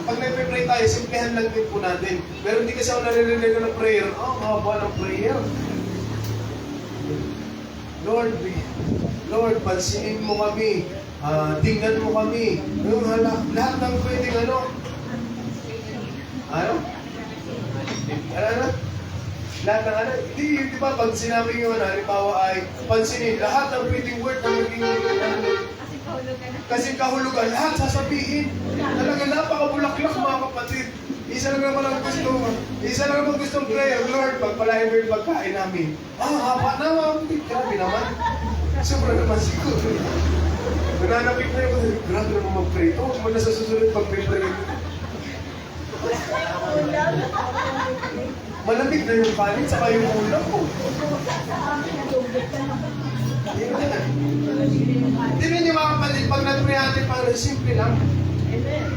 pag nagpe-pray tayo, simplihan lang din po natin. Pero hindi kasi ako naririnig ng prayer. Mahaba ng prayer. Lord, pansinin mo kami. Tingnan mo kami. Yung lahat ng pwedeng ano? Ano? Lahat ng ano? Di ba pag sinabi nyo na, halimbawa ay pansinin, lahat ng pwedeng word na maging kasi kahulugan, lahat sasabihin. Talaga napakabulaklak mga kapatid. Isa lang naman gustong prayer, Lord, pagpalain mo yung pagkain namin. Haba na mga kapatid. Grabe naman. Sobra naman siguro. Nananapit na yung grabe naman mag-pray. Huwag mo na sa susunod pag-pray. Malamig na yung kanin, saka yung ulam ko. Tignan niyo mga kapatid, pag nag-pray natin, simple lang.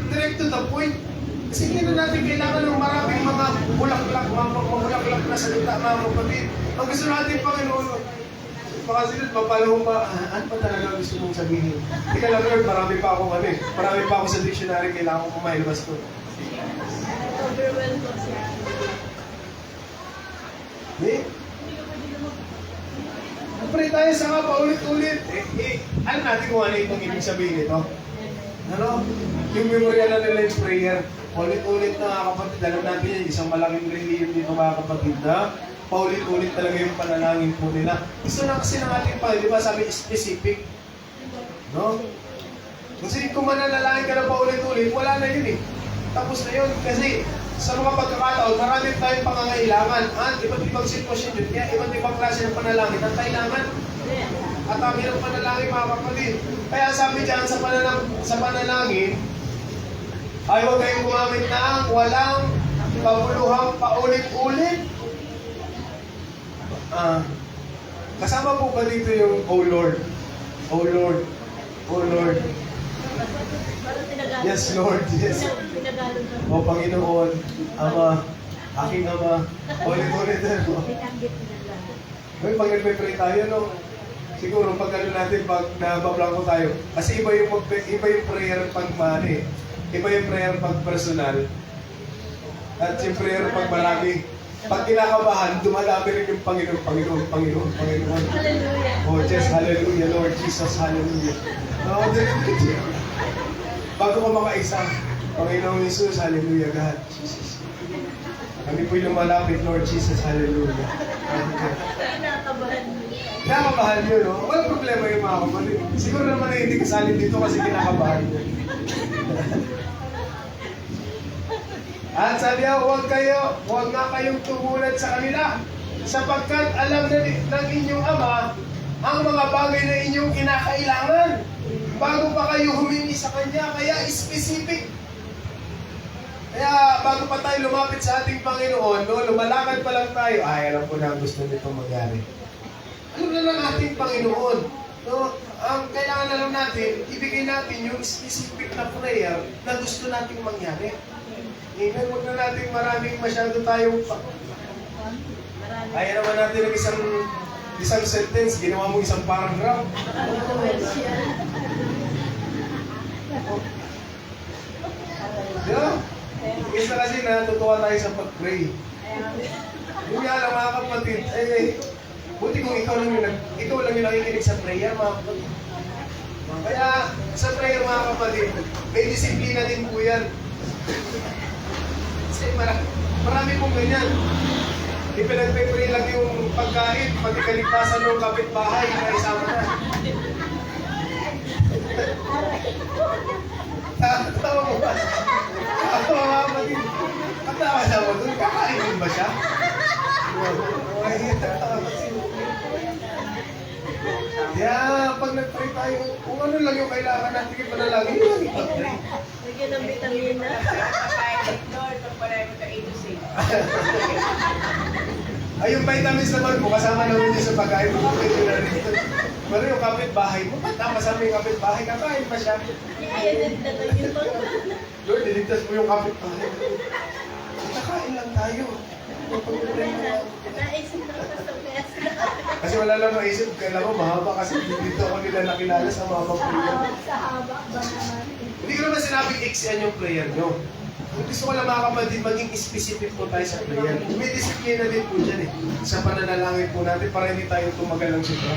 Direct to the point. Kasi hindi na natin kailangan ng maraming mga bulaklak na salita, mga kapatid. Ang gusto natin, Panginoon, baka silid, mapalahong pa, ano pa talaga gusto mong sabihin? Hindi ka lang, Lord, marami pa ako sa dictionary, kailangan ko kumailabas ko. Overwhelmed po siya. Pray tayo sa nga paulit-ulit. Alam natin kung ano itong ibig sabihin ito. Ano? Yung memorial na nila yung prayer. Paulit-ulit na mga kapatid. Alam natin yan, isang malaking religion dito mga kapatid na paulit-ulit talaga yung panalangin po nila. Gusto na kasi ng ating Panginoon, di ba sabi specific? No? Kasi kung mananalangin ka na paulit-ulit, wala na yun eh. Tapos na yun. Kasi sa mga pagkakataon, marami tayong pangangailangan. Iba't ibang sitwasyon yun. Kaya iba't ibang klase ng panalangin ang kailangan. At ang ng panalangin mga kapatid. Kaya sabi dyan sa panalangin, ay huwag kayong gumamit ng walang kabuluhang paulit-ulit. Kasama po ba dito yung Oh Lord? Oh Lord. Oh Lord. Yes, Lord. Yes. O Panginoon, Ama, aking Ama, ulit-ulit ano. Pag nagpe-pray tayo, no? Siguro pag ano natin, pag nabablanko tayo, kasi iba yung prayer pag mani, iba yung prayer pag personal, at yung prayer pag marami. Pag kinakabahan, dumadami rin yung Panginoon. Hallelujah. Oh, yes, hallelujah, Lord Jesus, hallelujah. No, bago ka makaisa, Panginoong Jesus, hallelujah, God, Jesus. Kami po'y lumalapit, Lord Jesus, hallelujah. Kinakabahan nyo, no? Walang problema yung mga kapatid. Siguro naman na hindi kasali dito kasi kinakabahan nyo. At sabi niya, huwag nga kayong tumulan sa kanila, sapagkat alam na ng inyong Ama ang mga bagay na inyong kinakailangan bago pa kayo humingi sa Kanya, kaya specific. Kaya bago pa tayo lumapit sa ating Panginoon, no, lumalakad pa lang tayo, alam ko na ang gusto nito mangyari. Alam na ng ating Panginoon. No, ang kailangan na lang natin, ibigay natin yung specific na prayer na gusto nating mangyari. Even huwag na natin masyado tayong kaya naman natin ng isang sentence, ginawa mo isang paragraph. Yeah. Isa kasi natutuwa tayo sa pag-pray. Yung nga lang mga kapatid, buti kung ikaw lang yung nakikinig sa prayer, mga kapatid. Kaya sa prayer mga kapatid, may disiplina din po yan. Kasi marami pong ganyan. Ipinagpe-pray lang yung pagkain, pati kaligtasan ng kapitbahay na isama na. Tawa mo ba? Tawa mga kapatid. Ang tawa siya mo doon, kakain din ba siya? Yeah, pag nag-pray tayo, kung ano lang yung kailangan natin ipanalangin, yun lang ipag-pray. Bigyan ng vitamina. Lord, pagpalay mo ka ito safe. Ay, yung vitamins naman mo, kasama naman din sa pagkain mo. Pero yung kapitbahay mo, ba't nakasama yung kapitbahay? Kakain pa siya. Ayan, nagtatagin pa. Lord, niligtas mo yung kapitbahay. Kakain lang tayo. Naisip na pa sa pes. Kasi wala lang maisip, kailan ko mahaba kasi dito ako nila nakilala sa mga prayer. Sa haba ba naman? Hindi ko naman sinabing X yan yung prayer nyo. Gusto ko lang mga kapatid, maging specific po tayo sa prayer. May disiplina din po dyan eh. Sa pananalangin po natin para hindi tayo tumagal ng sobra.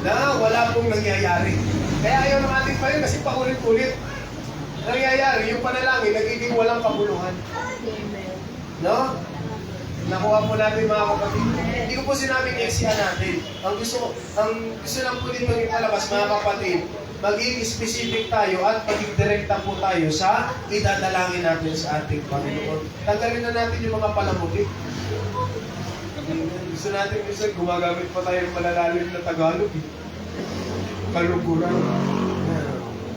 Na wala pong nangyayari. Kaya ayaw ng ating prayer kasi paulit-ulit. Nangyayari, yung panalangin, nagiging walang kabuluhan. Amen. No? Nakuha po natin mga kapatid. Hindi ko po sinabing eksihan natin. Ang gusto lang po dito ipalabas mga kapatid, maging specific tayo at maging direkta po tayo sa idadalangin natin sa ating Panginoon. Tanggalin na natin yung mga palamuti. Gusto natin minsan gumagamit pa tayo ng malalalim na Tagalog. Kaluguran.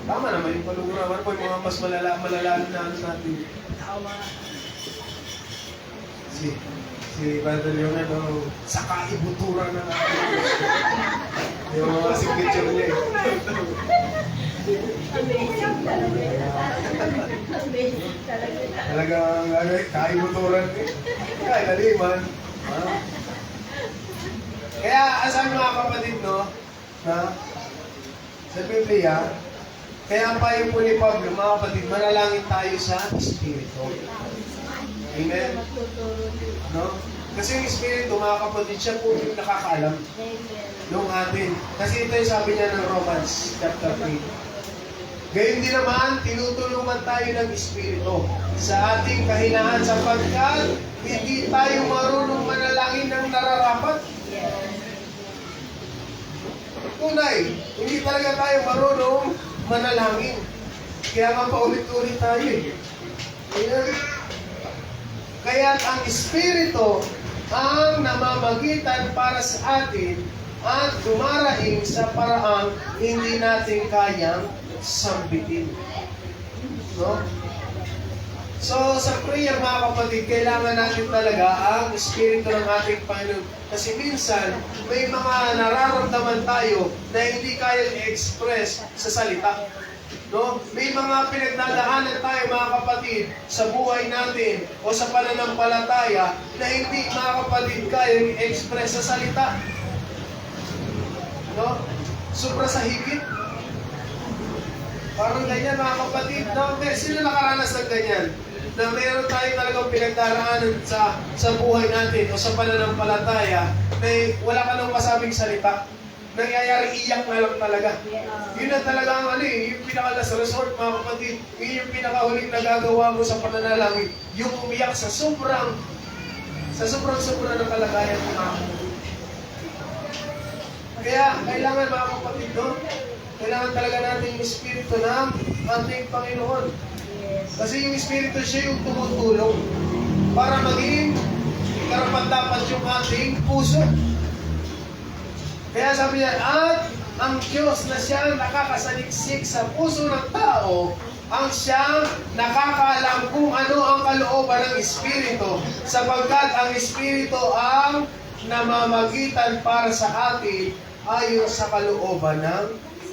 Tama naman yung kaluguran. Ano po yung mga mas malalalim na ano natin? Si Brother Leonardo, sa kaibuturan na natin. Yung mga signature niya eh. Amazing talaga. Amazing talaga. Talagang kaibuturan eh. Kaya naliman. Kaya asan mga kapatid, no? Na, sa Biblia, kaya ang payo po ni Pablo, mga kapatid, manalangin tayo sa Espiritu. Amen? No? Kasi yung Espiritu, mga kapatid, siya po yung nakakaalam nung atin. Kasi ito yung sabi niya ng Romans chapter 3. Gayun din naman, tinutulungan tayo ng Espiritu sa ating kahinaan sapagkat hindi tayo marunong manalangin ng nararapat. Tunay, hindi talaga tayo marunong manalangin. Kaya nga paulit-ulit tayo eh. Ayan. Kaya ang Espiritu ang namamagitan para sa atin at dumaraing sa paraang hindi natin kayang sambitin. No? So, sa prayer mga kapatid, kailangan natin talaga ang Espiritu ng ating Panginoon. Kasi minsan, may mga nararamdaman tayo na hindi kaya i-express sa salita. No? May mga pinagdadaanan tayo mga kapatid sa buhay natin o sa pananampalataya na hindi mga kapatid kaya i-express sa salita. No? Sobra sa higit. Parang ganyan mga kapatid. No? Sino nakaranas ng ganyan? Na meron tayo talagang pinagdaraanan sa buhay natin o sa pananampalataya na wala ka nang masabing salita. Nangyayari, iyak na lang talaga. Yun na talaga ang yung pinaka-last resort mga kapatid. Yun yung pinakahuling nagagawa mo sa pananalangin. Yung umiyak sa sobrang ng kalagayan mo mga kapatid. Kaya kailangan mga kapatid, no? Kailangan talaga natin yung Espiritu ng ating Panginoon. Kasi yung Espiritu siya yung tumutulong para maging karapat-dapat yung ating puso. Kaya sabi niya, at ang Diyos na siyang nakakasaliksik sa puso ng tao, ang siyang nakakaalam kung ano ang kalooban ng Espiritu, sapagkat ang Espiritu ang namamagitan para sa atin ayon sa kalooban ng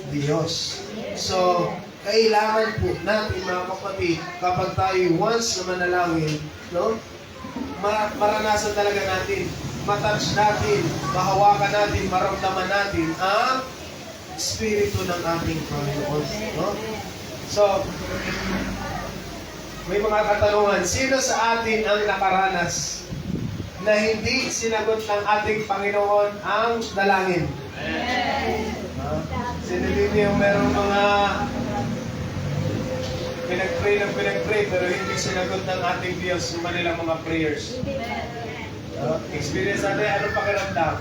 Diyos. So, kailangan po natin mga kapatid, kapag tayo once na manalangin, no? Maranasan talaga natin, matouch natin, mahawakan natin, maramdaman natin ang Espiritu ng ating Panginoon. No? So, may mga katanungan, sino sa atin ang nakaranas na hindi sinagot ng ating Panginoon ang dalangin? Sino din yung merong mga pinag-pray pero hindi sinagot ng ating Diyos yung kanilang mga prayers? Experience natin, anong pakiramdam?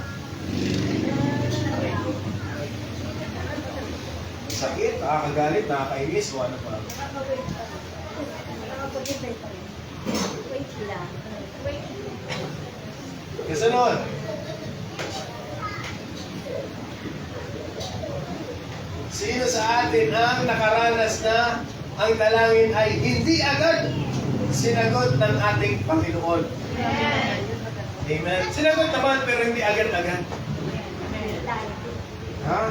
Sakit, nakakagalit, nakakainis, o ano pa? Wait lang. Kasunod. Sino sa atin ang nakaranas na ang dalangin ay hindi agad sinagot ng ating Panginoon? Amen. Sinagot naman pero hindi agad-agad. Ha?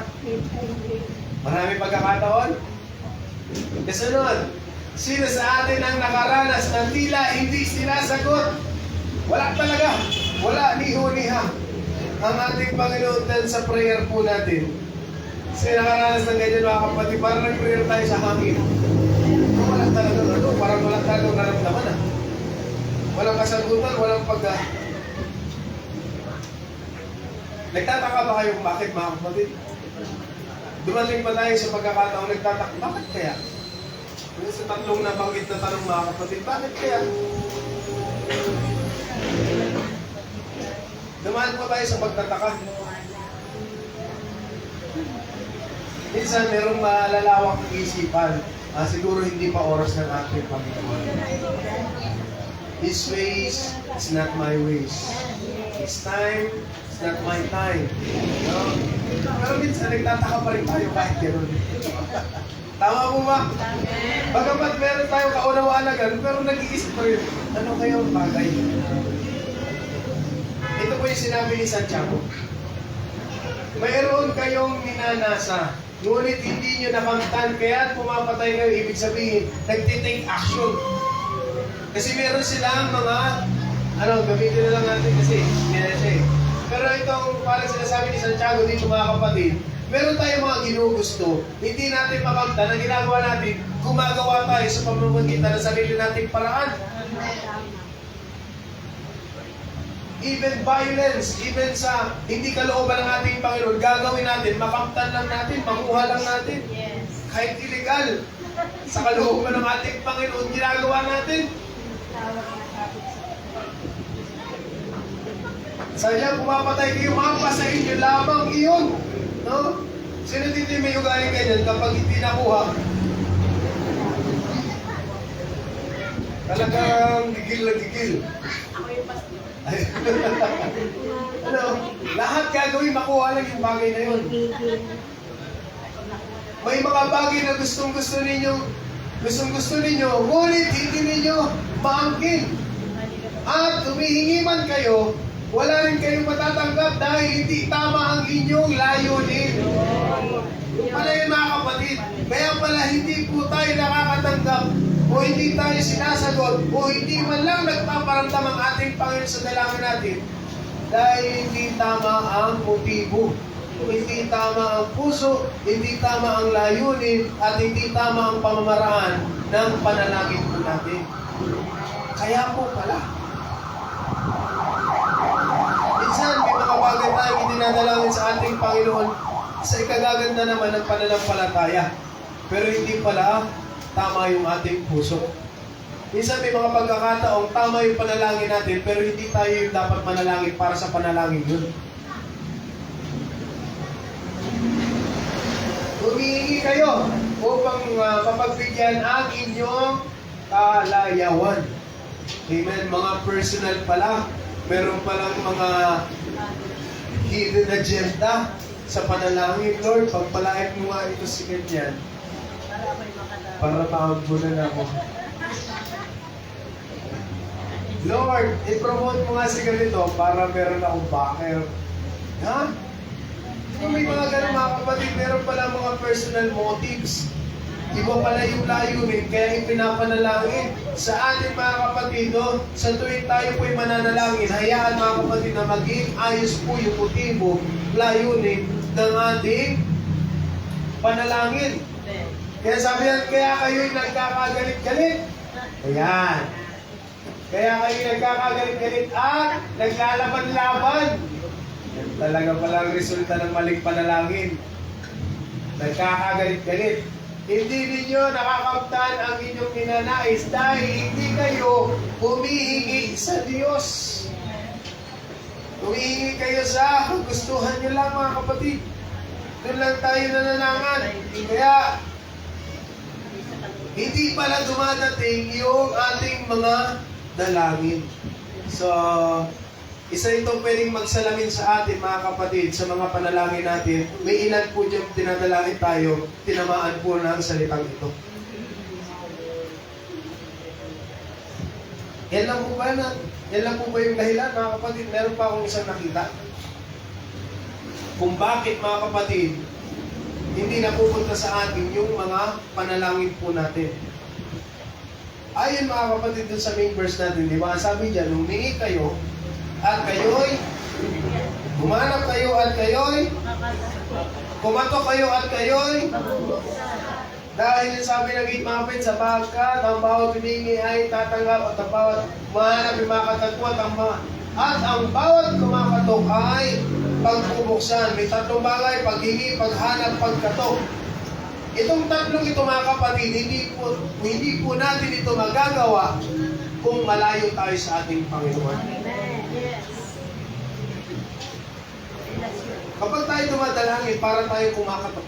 Marami pagkakataon? Kasunod. Sino sa atin ang nakaranas na tila hindi sinasagot? Wala talaga. Wala ni huniha ang ating Panginoon din sa prayer po natin. Sino nakaranas ng ganyan mga kapatid? Parang nag-prayer tayo sa hangin. Wala talaga. Parang wala masyadong naramdaman ah. Walang kasagutan, walang pagka... Nagtataka ba kayo kung bakit mga kapatid? Dumating pa tayo sa pagkakataon, nagtataka, bakit kaya? Sa tatlong nabanggit na tanong mga kapatid, bakit kaya? Dumaan pa tayo sa pagtataka. Minsan, merong malalawak ng isipan. Siguro hindi pa oras ng ating Panginoon. His ways is not my ways. His time is not my time. No? Pero minsan, nagtataka pa rin tayo kahit gano'n. Tama po ba? Bagamat meron tayong kaunawaan na gano'n, pero nag-iisip pa rin, ano kaya ang bagay? Ito po yung sinabi ni Santiago. Mayroon kayong minanasa, ngunit hindi nyo nakamtan, kaya pumapatay kayo, ibig sabihin, nagtitake action. Kasi meron silang mga, gamitin na lang natin kasi, pero itong parang sinasabi ni Santiago dito mga kapatid, meron tayong mga ginugusto, hindi natin makamtan, ang ginagawa natin, gumagawa tayo sa pamamagitan ng sarili nating paraan. Even violence, even sa hindi kalooban ng ating Panginoon, gagawin natin, makamtan lang natin, makuha lang natin. Yes. Kahit illegal, sa kalooban ng ating Panginoon, ginagawa natin. Sadya, pumapatay kayo, mapa sa inyo, lamang iyon. No? Sino dito may ugaling ganyan kapag hindi nakuha? Talagang gigil na gigil. Ako yung pastor. Lahat gagawin, makuha lang yung bagay na yun. May mga bagay na gustong-gusto ninyo, ngunit hindi ninyo maangkin. At humihingi man kayo, wala rin kayong matatanggap dahil hindi tama ang inyong layunin. Yung pala yun mga kapatid, kaya pala hindi po tayo nakakatanggap o hindi tayo sinasagot o hindi man lang nagpaparamdam ang ating Panginoon sa dalangin natin dahil hindi tama ang motibo, hindi tama ang puso, hindi tama ang layunin at hindi tama ang pamamaraan ng panalangin po natin. Kaya po pala, minsan may mga bagay tayong idinadalangin sa ating Panginoon sa ikagaganda naman ng pananampalataya. Pero hindi pala tama yung ating puso. Minsan may mga pagkakataong tama yung panalangin natin pero hindi tayo yung dapat manalangin para sa panalangin yun. Humihingi kayo upang mapagbigyan ang inyong kalayawan. Amen. Mga personal pala. Meron palang mga hidden agenda sa panalangin. Lord, pagpalain mo nga ito si ganyan para maambunan ako. Lord, i-promote mo nga si ganito para meron akong backer. Ha? Kung may mga ganun mga kapatid, meron pala mga personal motives. Iba pala yung layunin, kaya ipinapanalangin. Sa atin mga kapatid, no, sa tuwing tayo po'y mananalangin, hayaan mga kapatid na maging ayos po yung motibo, layunin ng ating panalangin. Kaya sabi yan, kaya kayo'y nagkakagalit-galit. Ayan. Kaya kayo'y nagkakagalit-galit at naglalaban-laban. Yan talaga palang resulta ng maling panalangin. Nagkakagalit-galit. Hindi ninyo nakakamtan ang inyong ninanais dahil hindi kayo humihingi sa Diyos. Humihingi kayo sa kagustuhan nyo lang mga kapatid. Doon lang tayo nananangan. Kaya hindi pala dumadating yung ating mga dalangin. So, isa itong pwedeng magsalamin sa atin mga kapatid sa mga panalangin natin. May ilan po dyan dinadalangin tayo, tinamaan po ng salitang ito. Yan lang po ba yung dahilan mga kapatid? Meron pa akong isang nakita. Kung bakit mga kapatid, hindi napupunta sa atin yung mga panalangin po natin. Ayon mga kapatid dun sa main verse natin, di ba? Sabi dyan, humingi kayo at kayo'y humanap kayo at kayo'y kumatok kayo at kayo'y Dahil sabi ng 8 mga kapatid, sapagkat ang bawat humingi ay tatanggap at ang bawat mahanap ay makatagpo at ang bawat kumakatok ay pagpubuksan. May tatlong bagay, paghingi, paghanap, pagkatok. Itong tatlong ito mga kapatid, hindi po natin ito magagawa kung malayo tayo sa ating Panginoon. Amen. Yes. Kapag tayo dumadalangin, para tayo kumakatok,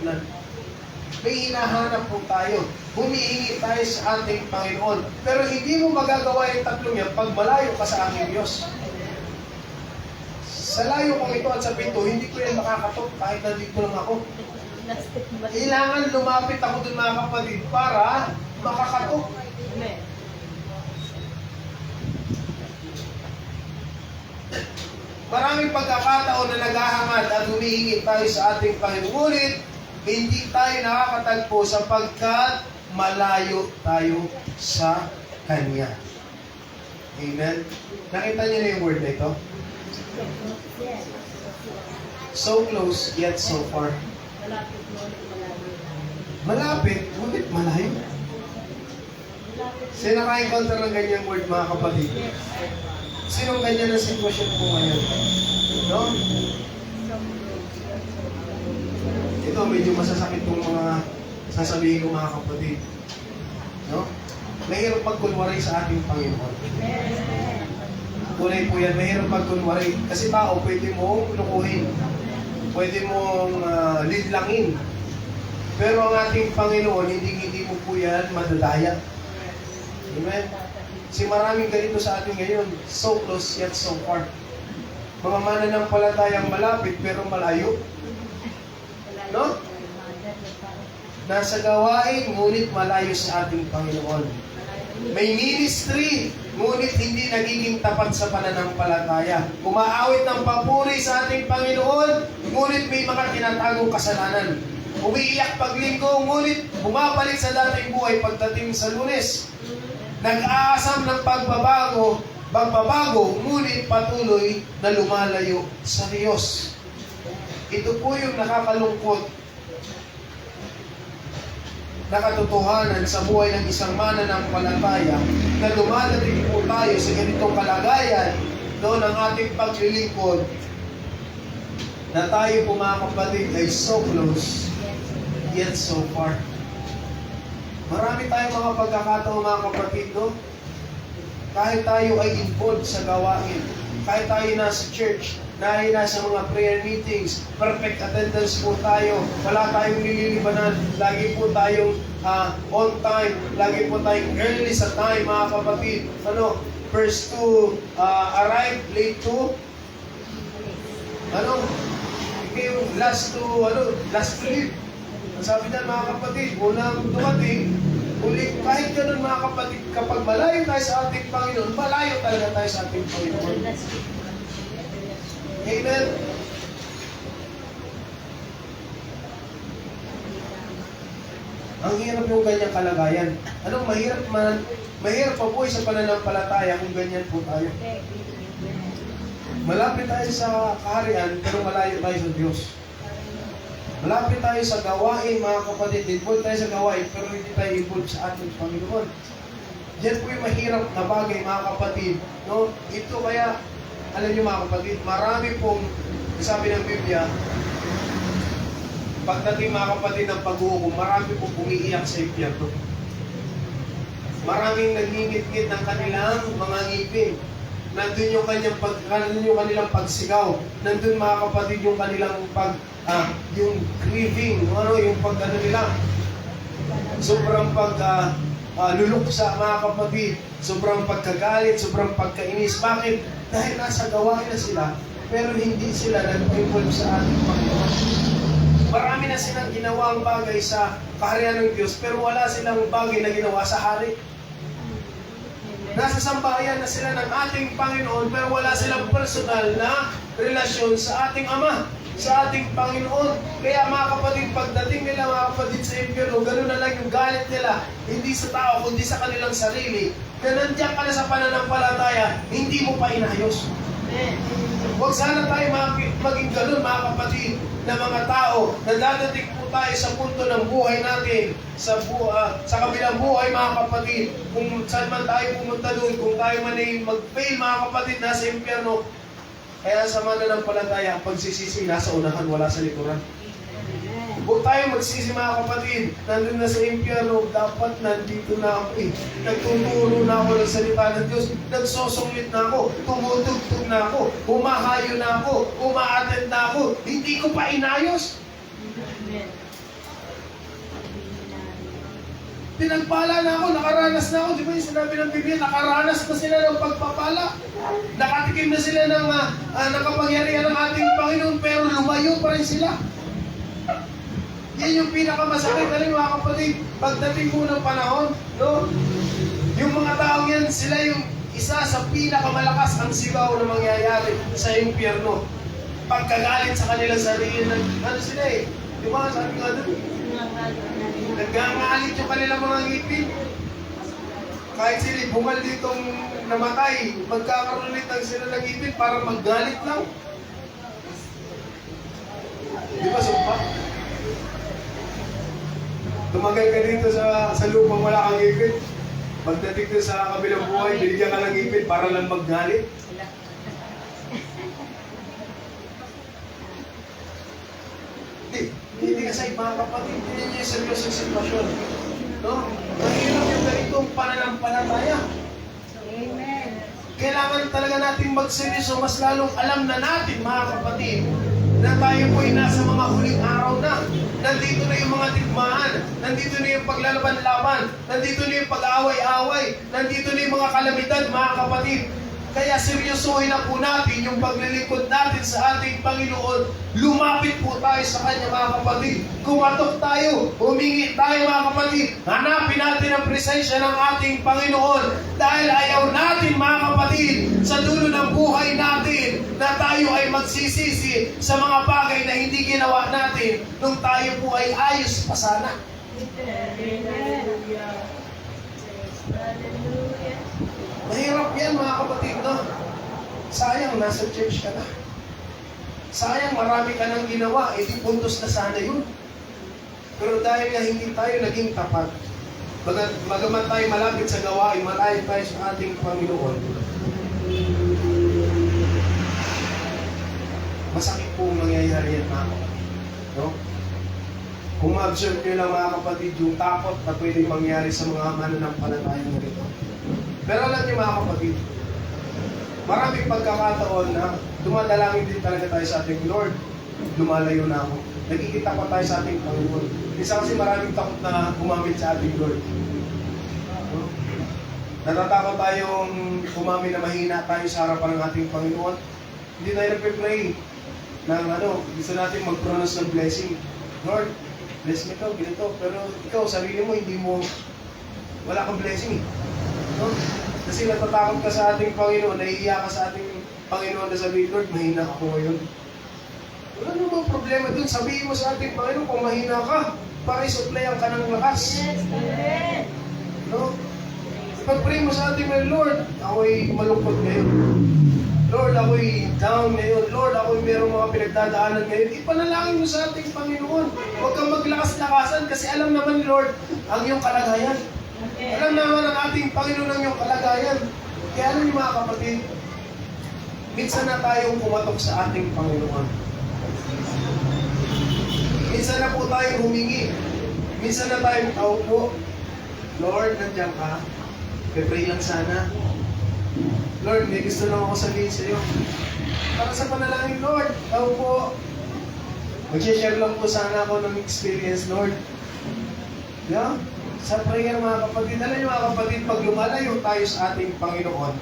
may hinahanap po tayo. Humihingi tayo sa ating Panginoon. Pero hindi mo magagawa yung tatlong yan pag malayo ka sa aking Diyos. Sa layo kong ito at sa pinto, hindi ko yan makakatok kahit nandito lang ako. Kailangan lumapit ako dun mga kapatid para makakatok. Amen. Maraming pagkakataon na naghahangad at humihingi tayo sa ating Panginoon. Ngunit, hindi tayo nakakatagpo sapagkat malayo tayo sa Kanya. Amen? Nakita niyo na yung word na ito? Yes. So close, yet so far. Malapit mo ulit malayo. Malapit, ngunit malayo. Sino naka-encounter ng ganyang word mga kapatid? Yes. Sinong ganyan ang sitwasyon po ngayon? No? Ito, medyo masasakit itong mga sasabihin ko mga kapatid. No? Mahirap pagkunwari sa ating Panginoon. Tunay po yan, mahirap pagkunwari. Kasi tao, pwede mong lukuhin. Pwede mong lidlangin. Pero ang ating Panginoon, hindi mo po yan madadaya. Amen? Kasi maraming ganito sa atin ngayon, so close yet so far. Mga mananampalatayang malapit pero malayo. No? Nasa gawain, ngunit malayo sa ating Panginoon. May ministry, ngunit hindi nagiging tapat sa pananampalataya. Umaawit ng papuri sa ating Panginoon, ngunit may mga tinatagong kasalanan. Umiiyak paglinggo, ngunit bumabalik sa dating buhay pagdating sa Lunes. Nag-aasam ng pagbabago, ngunit patuloy na lumalayo sa Diyos. Ito po yung nakakalungkot na katotohanan sa buhay ng isang mananampalataya na dumadating po tayo sa ganitong kalagayan doon ang ating paglilingkod na tayo po mga kapatid ay so close yet so far. Marami tayong mga pagkakataon mga kapatid, no? Kahit tayo ay involved sa gawain, kahit tayo nasa church, dahil nasa mga prayer meetings, perfect attendance po tayo, wala tayong nililibanan, lagi po tayong on time, lagi po tayong early sa time mga kapatid. First to arrive, late to last to leave. Ang sabi niyan mga kapatid, unang dumating, ulit kahit ganun mga kapatid, kapag malayo tayo sa ating Panginoon, malayo talaga tayo sa ating Panginoon. Amen. Ang hirap yung ganyang kalagayan. Anong mahirap man, mahirap pa po sa pananampalataya kung ganyan po tayo. Malapit tayo sa kaharian, pero malayo tayo sa Diyos. Malapit tayo sa gawain, mga kapatid. Involved tayo sa gawain, pero hindi tayo involved sa ating Panginoon. Yan po yung mahirap na bagay, mga kapatid. No? Ito kaya, alam niyo mga kapatid, marami pong, sabi ng Biblia, pagdating mga kapatid ng pag-uukom, marami pong umiiyak sa impyerno. Maraming nagingit-ngit ng kanilang mga ngipin. Nandun yung kanilang pagsigaw. Nandun mga kapatid yung kanilang yung grieving, yung nila. Sobrang luluksa mga kapatid. Sobrang pagkagalit, sobrang pagkainis. Bakit? Dahil nasa gawain na sila, pero hindi sila nag-involve sa ating Panginoon. Marami na silang ginawang bagay sa kaharian ng Diyos, pero wala silang bagay na ginawa sa hari. Nasa sambahayan na sila ng ating Panginoon, pero wala silang personal na relasyon sa ating Ama, sa ating Panginoon. Kaya mga kapatid, pagdating nila mga kapatid sa impyerno, gano'n na lang yung galit nila, hindi sa tao, kundi sa kanilang sarili. Na nandiyan ka na sa pananampalataya, hindi mo pa inayos. Huwag sana tayo maging gano'n mga kapatid, na mga tao na dadating po po tayo sa punto ng buhay natin, sa kabilang buhay mga kapatid, kung saan man tayo pumunta doon, kung tayo man ay mag-fail mga kapatid, nasa impyerno, kaya sa mananampalataya, ang pagsisisi, nasa unahan, wala sa likuran. Huwag tayo magsisi mga kapatid, nandun na sa impyerno, dapat nandito na ako eh. Nagtuturo na ako ng salita ng Diyos, nagsosunglit na ako, tumutugtog na ako, humahayo na ako, umaattend na ako, hindi ko pa inayos. Amen. Pinagpala na ako, nakaranas na ako. Di ba yung sinabi ng Biblia, nakaranas na sila ng pagpapala. Nakatikim na sila ng nakapangyarihan ng ating Panginoon, pero lumayo pa rin sila. Yan yung pinakamasakit. Alam mga kapatid, pagdating po ng panahon, no? Yung mga taong yan, sila yung isa sa pinakamalakas ang sigaw na mangyayari sa impyerno. Pagkagalit sa kanilang sarili, ano sila eh? Di ba? Sabi nga doon, naggangalit yung kanilang mga ngipin. Kahit sila bungal ditong namatay, magkakaroon ulit sila ng ngipin para maggalit lang. Di ba, sumpa? Tumagal ka dito sa lupang wala kang ngipin. Pagdating doon sa kabilang buhay, binigyan ka ng ngipin para lang maggalit. Hindi kasi mga kapatid, hindi niya yung seryosong sitwasyon. No? Mahirap yung ganitong pananampalataya. Amen. Kailangan talaga natin magseryoso, mas lalong alam na natin mga kapatid, na tayo po ay nasa mga huling araw na. Nandito na yung mga digmaan, nandito na yung paglalaban-laban, nandito na yung pag-away-away, nandito na yung mga kalamidad mga kapatid. Kaya seryosohin na po natin yung paglilingkod natin sa ating Panginoon. Lumapit po tayo sa Kanya mga kapatid. Kumatok tayo, humingi tayo mga kapatid. Hanapin natin ang presensya ng ating Panginoon. Dahil ayaw natin mga kapatid, sa dulo ng buhay natin, na tayo ay magsisisi sa mga bagay na hindi ginawa natin nung tayo po ay ayos pa sana. Hallelujah. Mahirap yan mga kapatid, no? Sayang, nasa church ka na. Sayang, marami ka nang ginawa, di puntos na sana yun. Pero dahil nga hindi tayo naging tapat, bagamat tayo malapit sa gawain, malayo tayo sa ating Panginoon, masakit po ang nangyayari yan mga kapatid. No? Kung ma-observe nyo lang mga kapatid, yung takot na pwedeng mangyari sa mga mananampalatayang na rito. Pero alam niyo mga kapatid, maraming pagkakataon na dumadalangin din talaga tayo sa ating Lord. Lumalayo na ako. Nagkikita pa tayo sa ating Panginoon. Isa kasi maraming takot na gumamit sa ating Lord. Natatakot tayong umamin na mahina tayo sa harapan ng ating Panginoon. Hindi tayo nagpe-pray ng gusto natin mag-pronounce ng blessing. Lord, bless me ito, ganito. Pero ikaw, sarili mo, hindi mo, wala kang blessing eh. No? Kasi natatakot ka sa ating Panginoon, nahihiya ka sa ating Panginoon na sabihin, Lord, mahina ako ngayon. Wala namang problema dun. Sabihin mo sa ating Panginoon kung mahina ka, para isuplayan ka ng lakas. Yes, amen. No? Pag-pray mo sa ating Lord, ako'y malungkot ngayon. Lord, ako'y down ngayon. Lord, ako'y merong mga pinagdadaanan ngayon. Ipanalangin mo sa ating Panginoon. Huwag kang maglakas-lakasan kasi alam naman, Lord, ang iyong kalagayan. Alam naman ang ating Panginoon ang iyong kalagayan. Kaya alam niyo mga kapatid, minsan na tayong kumatok sa ating Panginoon. Minsan na po tayong humingi. Minsan na tayong taupo. Lord, nandiyan ka. Pray lang sana. Lord, may gusto lang ako sabihin sa iyo. Para sa panalangin, Lord, taupo. Mag-share lang po sana ako ng experience, Lord. Yeah? Sa prayer mga kapatid, alam niyo mga kapatid, pag lumalayo tayo sa ating Panginoon,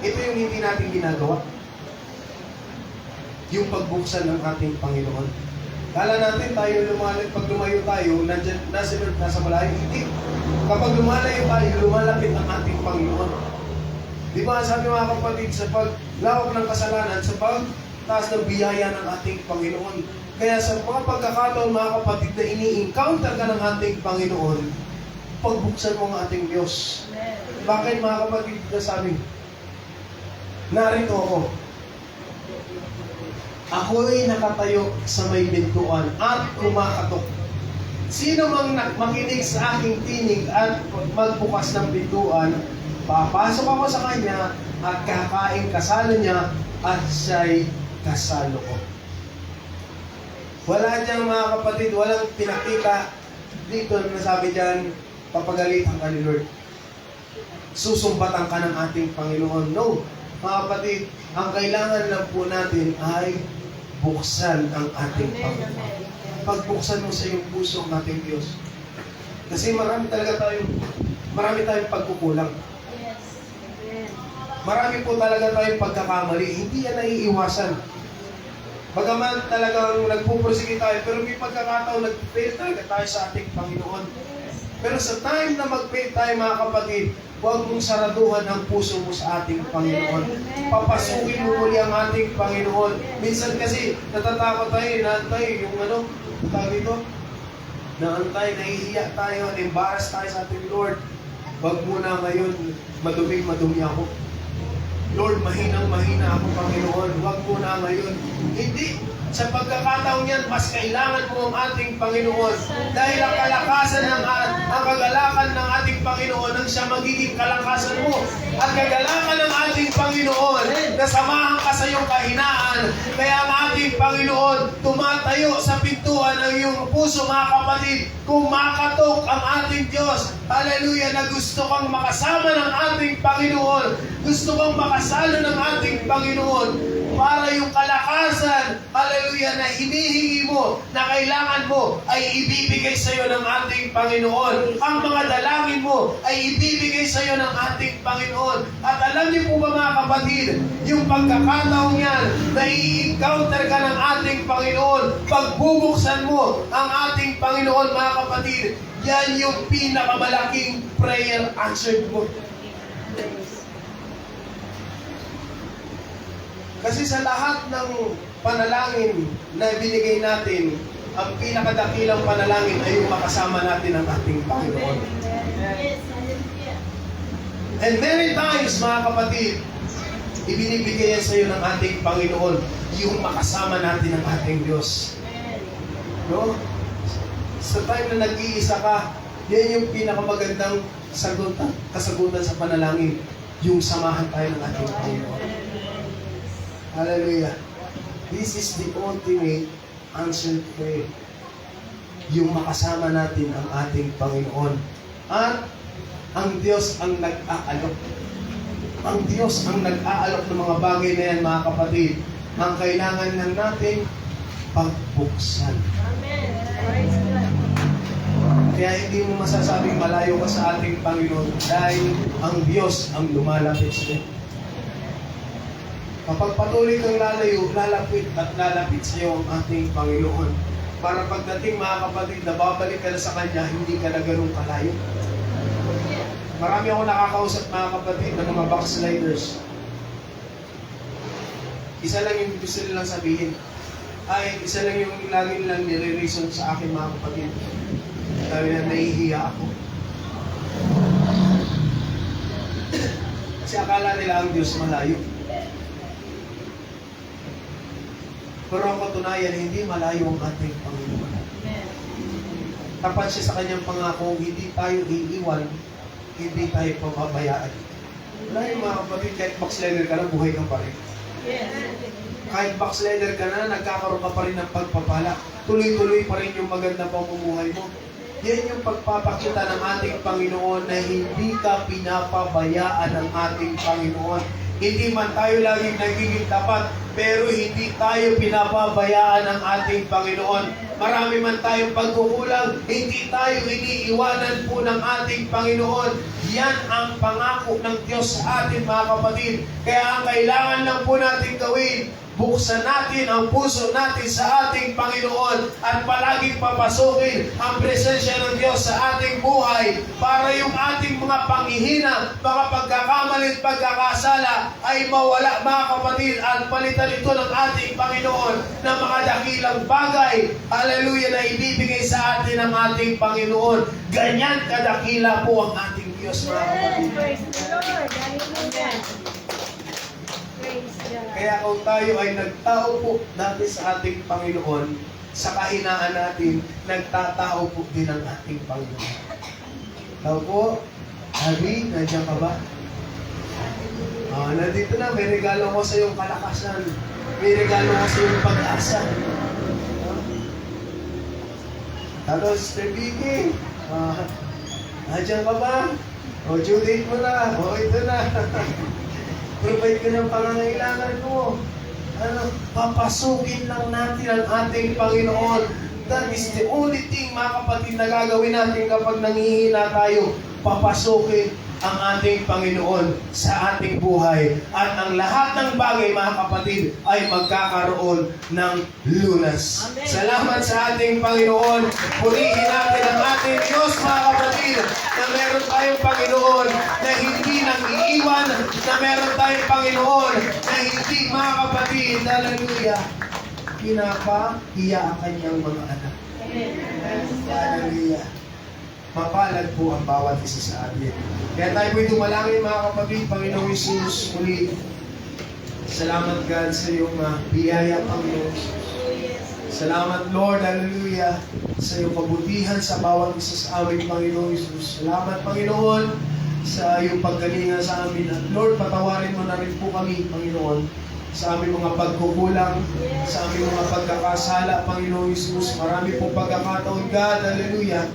ito yung hindi natin ginagawa. Yung pagbuksan ng ating Panginoon. Kala natin tayo pag lumayo tayo, nasa Lord, nasa malayo. Hindi. Kapag lumalayo tayo, lumalapit ang ating Panginoon. Di ba sabi mga kapatid, sa paglawak ng kasalanan, sa pagtaas ng biyaya ng ating Panginoon. Kaya sa mga pagkakataon mga kapatid na ini-encounter ka ng ating Panginoon, pagbuksan mo ang ating Diyos. Bakit mga kapatid na sabi? Narito ako. Ako'y nakatayo sa may pintuan at kumakatok. Sino mang makinig sa aking tinig at magbukas ng pintuan, papasok ako sa kanya at kakain kasalo niya at siya'y kasalo ko. Wala diyang mga kapatid, walang pinakita dito na sabi diyan, papagalitan ka ni Lord. Susumbatan ka ng ating Panginoon. No, mga kapatid, ang kailangan lang po natin ay buksan ang ating Panginoon. Pagbuksan mo sa iyong puso ng ating Diyos. Kasi marami tayong pagkukulang. Yes. Amen. Marami po talaga tayong pagkakamali. Hindi yan naiiwasan. Bagaman talagang nagpupursige tayo, pero may pagkakataon nag-fail talaga tayo sa ating Panginoon. Pero sa time na mag-fail tayo, mga kapatid, huwag mong saraduhan ang puso mo sa ating Panginoon. Papasukin mo muli ang ating Panginoon. Minsan kasi, natatakot tayo, naantay, yung tawag dito, naantay, nahihiya tayo, embarrass tayo sa ating Lord. Huwag muna ngayon, madumi ako. Lord, mahina ako, Panginoon. Huwag muna ngayon. Hindi. Sa pagkakataon yan, mas kailangan mo ang ating Panginoon. Dahil ang kalakasan ang kagalakan ng ating Panginoon ang siya magiging kalakasan mo. At kagalakan ng ating Panginoon na samahan ka sa iyong kahinaan. Kaya ang ating Panginoon tumatayo sa pintuan ng iyong puso, mga kapatid. Kumakatok ang ating Diyos. Hallelujah, na gusto kang makasama ng ating Panginoon. Gusto kang makasalo ng ating Panginoon. Para yung kalakasan, hallelujah, na hinihingi mo, na kailangan mo, ay ibibigay sa iyo ng ating Panginoon. Ang mga dalangin mo ay ibibigay sa iyo ng ating Panginoon. At alam niyo po ba, mga kapatid, yung pagkakataong yan, na i-encounter ka ng ating Panginoon, pagbubuksan mo ang ating Panginoon, mga kapatid, yan yung pinakamalaking prayer answered mo. Kasi sa lahat ng panalangin na binigay natin, ang pinakadakilang panalangin ay yung makasama natin ang ating Panginoon. Yes. Hallelujah. And many times, mga kapatid, ibinibigay yan sa iyo ng ating Panginoon, yung makasama natin ang ating Diyos. No? Sa time na nag-iisa ka, yan yung pinakamagandang kasagutan sa panalangin, yung samahan tayo ng ating Panginoon. Hallelujah. This is the ultimate answer to prayer. Yung makasama natin ang ating Panginoon. At ang Diyos ang nag-aalok. Ang Diyos ang nag-aalok ng mga bagay na yan, mga kapatid. Ang kailangan lang natin, pagbuksan. Amen. Praise God. Kaya hindi mo masasabing malayo ka sa ating Panginoon dahil ang Diyos ang lumalapit sa iyo. Kapag patuloy kang lalayo, lalapit sa iyo ang ating Panginoon. Para pagdating, mga kapatid, na babalik ka na sa Kanya, hindi ka na ganun kalayo. Marami ako nakakausap, mga kapatid, ng mga backsliders. Isa lang yung gusto nilang sabihin. Isa lang yung lagi nilang nire-reason sa akin, mga kapatid. Sabi na, nahihiya ako. Kasi akala nila ang Diyos malayo. Pero ang katunayan, hindi malayo ang ating Panginoon. Tapat siya sa kanyang pangako, hindi tayo iiwan, hindi tayo pababayaan. Wala yung mga kapatid, kahit backslider ka na, buhay ka pa rin. Yes. Kahit backslider ka na, nagkakaroon ka pa rin ng pagpapala. Tuloy-tuloy pa rin yung magandang pamumuhay mo. Yan yung pagpapakita ng ating Panginoon na hindi ka pinapabayaan ng ating Panginoon. Hindi man tayo laging nagiging tapat, pero hindi tayo pinapabayaan ng ating Panginoon. Marami man tayong pagkukulang, hindi tayo iniiwanan po ng ating Panginoon. Yan ang pangako ng Diyos sa atin, mga kapatid. Kaya ang kailangan lang po natin gawin, buksan natin ang puso natin sa ating Panginoon at palaging papasukin ang presensya ng Diyos sa ating buhay para yung ating mga panghihina, mga pagkakamali at pagkakasala ay mawala, mga kapatid, at palitan ito ng ating Panginoon na mga dakilang bagay, hallelujah, na ibibigay sa atin ng ating Panginoon. Ganyan kadakila po ang ating Diyos, mga kapatid. Praise the Lord. Hallelujah. Praise God. Kaya kung tayo ay nagtao po dati sa ating Panginoon, sa kahinaan natin, nagtatao po din ang ating Panginoon. Tao po, Abby, nandiyan ka ba? Nandito na, may regalo ko sa iyong kalakasan. May regalo ko sa iyong pag-asa. Hello, Sister Vicky. Nandiyan ka ba? Due date mo na. Ito na. Provide ka ng pangangailangan mo. Papasukin lang natin ang ating Panginoon. That is the only thing, mga kapatid, na gagawin natin kapag nanghihina tayo. Papasukin ang ating Panginoon sa ating buhay. At ang lahat ng bagay, mga kapatid, ay magkakaroon ng lunas. Amen. Salamat sa ating Panginoon. Purihin natin ang ating Diyos, mga kapatid, na meron tayong Panginoon na hindi nang iiwan, na meron tayong Panginoon na hindi, mga kapatid, hallelujah, pinapahiya ang kanyang mga anak. Hallelujah. Mapalad po ang bawat isa sa atin. Kaya tayo po'y dumalangin, mga kapatid. Panginoong Isus, muli, salamat God sa iyong biyaya, Panginoon. Salamat, Lord, hallelujah, sa iyong kabutihan sa bawat isa sa amin, Panginoong Isus. Salamat, Panginoon, sa iyong paggalingan sa amin. At Lord, patawarin mo na rin po kami, Panginoon, sa aming mga pagkukulang, sa aming mga pagkakasala, Panginoong Isus. Marami pong pagkakataon, God, hallelujah,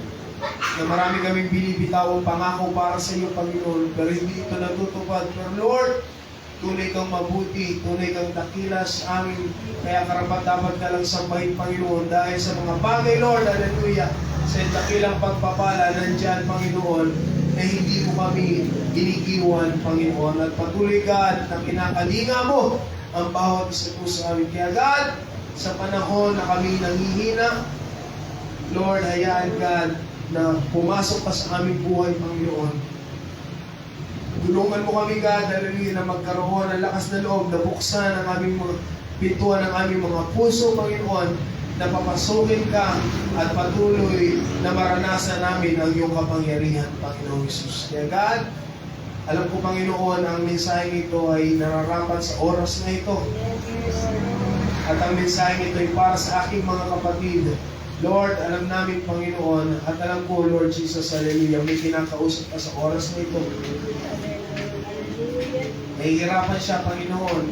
na marami kaming binibitawang pangako para sa iyo, Panginoon, pero hindi ito natutupad. Pero Lord, tunay kang mabuti, tunay kang dakila sa amin, kaya karapat-dapat ka lang sambahin, Panginoon, dahil sa mga bagay, Lord, hallelujah, sa dakilang pagpapala, nandyan, Panginoon, na hindi mo kami iniiwan, Panginoon, at patuloy, God, na kinakalinga mo ang bawat isa po sa amin. Kaya, God, sa panahon na kami nanghihina, Lord, hayaan, God, na pumasok ka sa aming buhay, Panginoon. Tulungan mo kami, God, hallelujah, na magkaroon ng lakas na loob, na buksan ang aming mga pintuan ng aming mga puso, Panginoon, na papasukin ka at patuloy na maranasan namin ang iyong kapangyarihan, Panginoon Jesus. Kaya God, alam ko, Panginoon, ang mensaheng ito ay nararapat sa oras na ito. At ang mensaheng ito ay para sa aking mga kapatid. Lord, alam namin, Panginoon, at alam ko, Lord Jesus, hallelujah, may kinakausap ka sa oras na ito. Nahihirapan siya, Panginoon,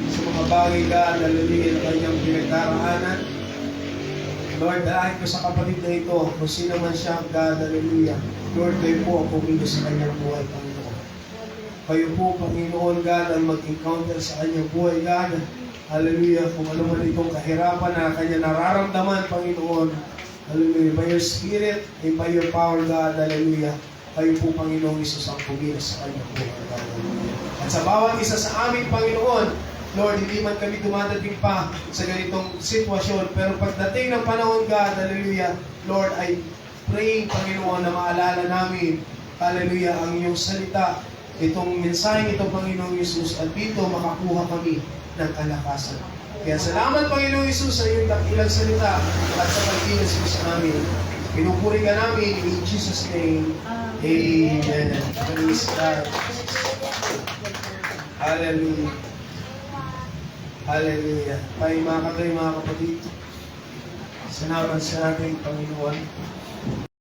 sa mga bagay, God, hallelujah, na kanyang pinagdaraanan. Lord, dahil ko sa kapatid na ito, kung sino man siya, God, hallelujah, Lord, kayo po ang pumilo sa kanyang buhay, Panginoon. Kayo po, Panginoon, God, ang mag-encounter sa kanyang buhay, God. Hallelujah, kung ano man itong kahirapan na kanya nararamdaman, Panginoon. Hallelujah, by your Spirit and by your power, God, hallelujah. Kayo po, Panginoong Isus, ang pumila sa kanyang buhay, God. At sa bawat isa sa amin, Panginoon, Lord, hindi man kami dumadating pa sa ganitong sitwasyon, pero pagdating ng panahon, God, hallelujah, Lord, I pray, Panginoon, na maalala namin, hallelujah, ang iyong salita, itong mensaheng ito, Panginoong Isus, at dito makakuha kami ng kalakasan. Kaya salamat, Panginoong Isus, sa iyong dakilang salita at sa pagkilos mo sa amin. Pinupuri ka namin in Jesus' name. Amen. Praise God. Hallelujah. Hallelujah. Tayo mga kapatid, salamat sa ating Panginoon.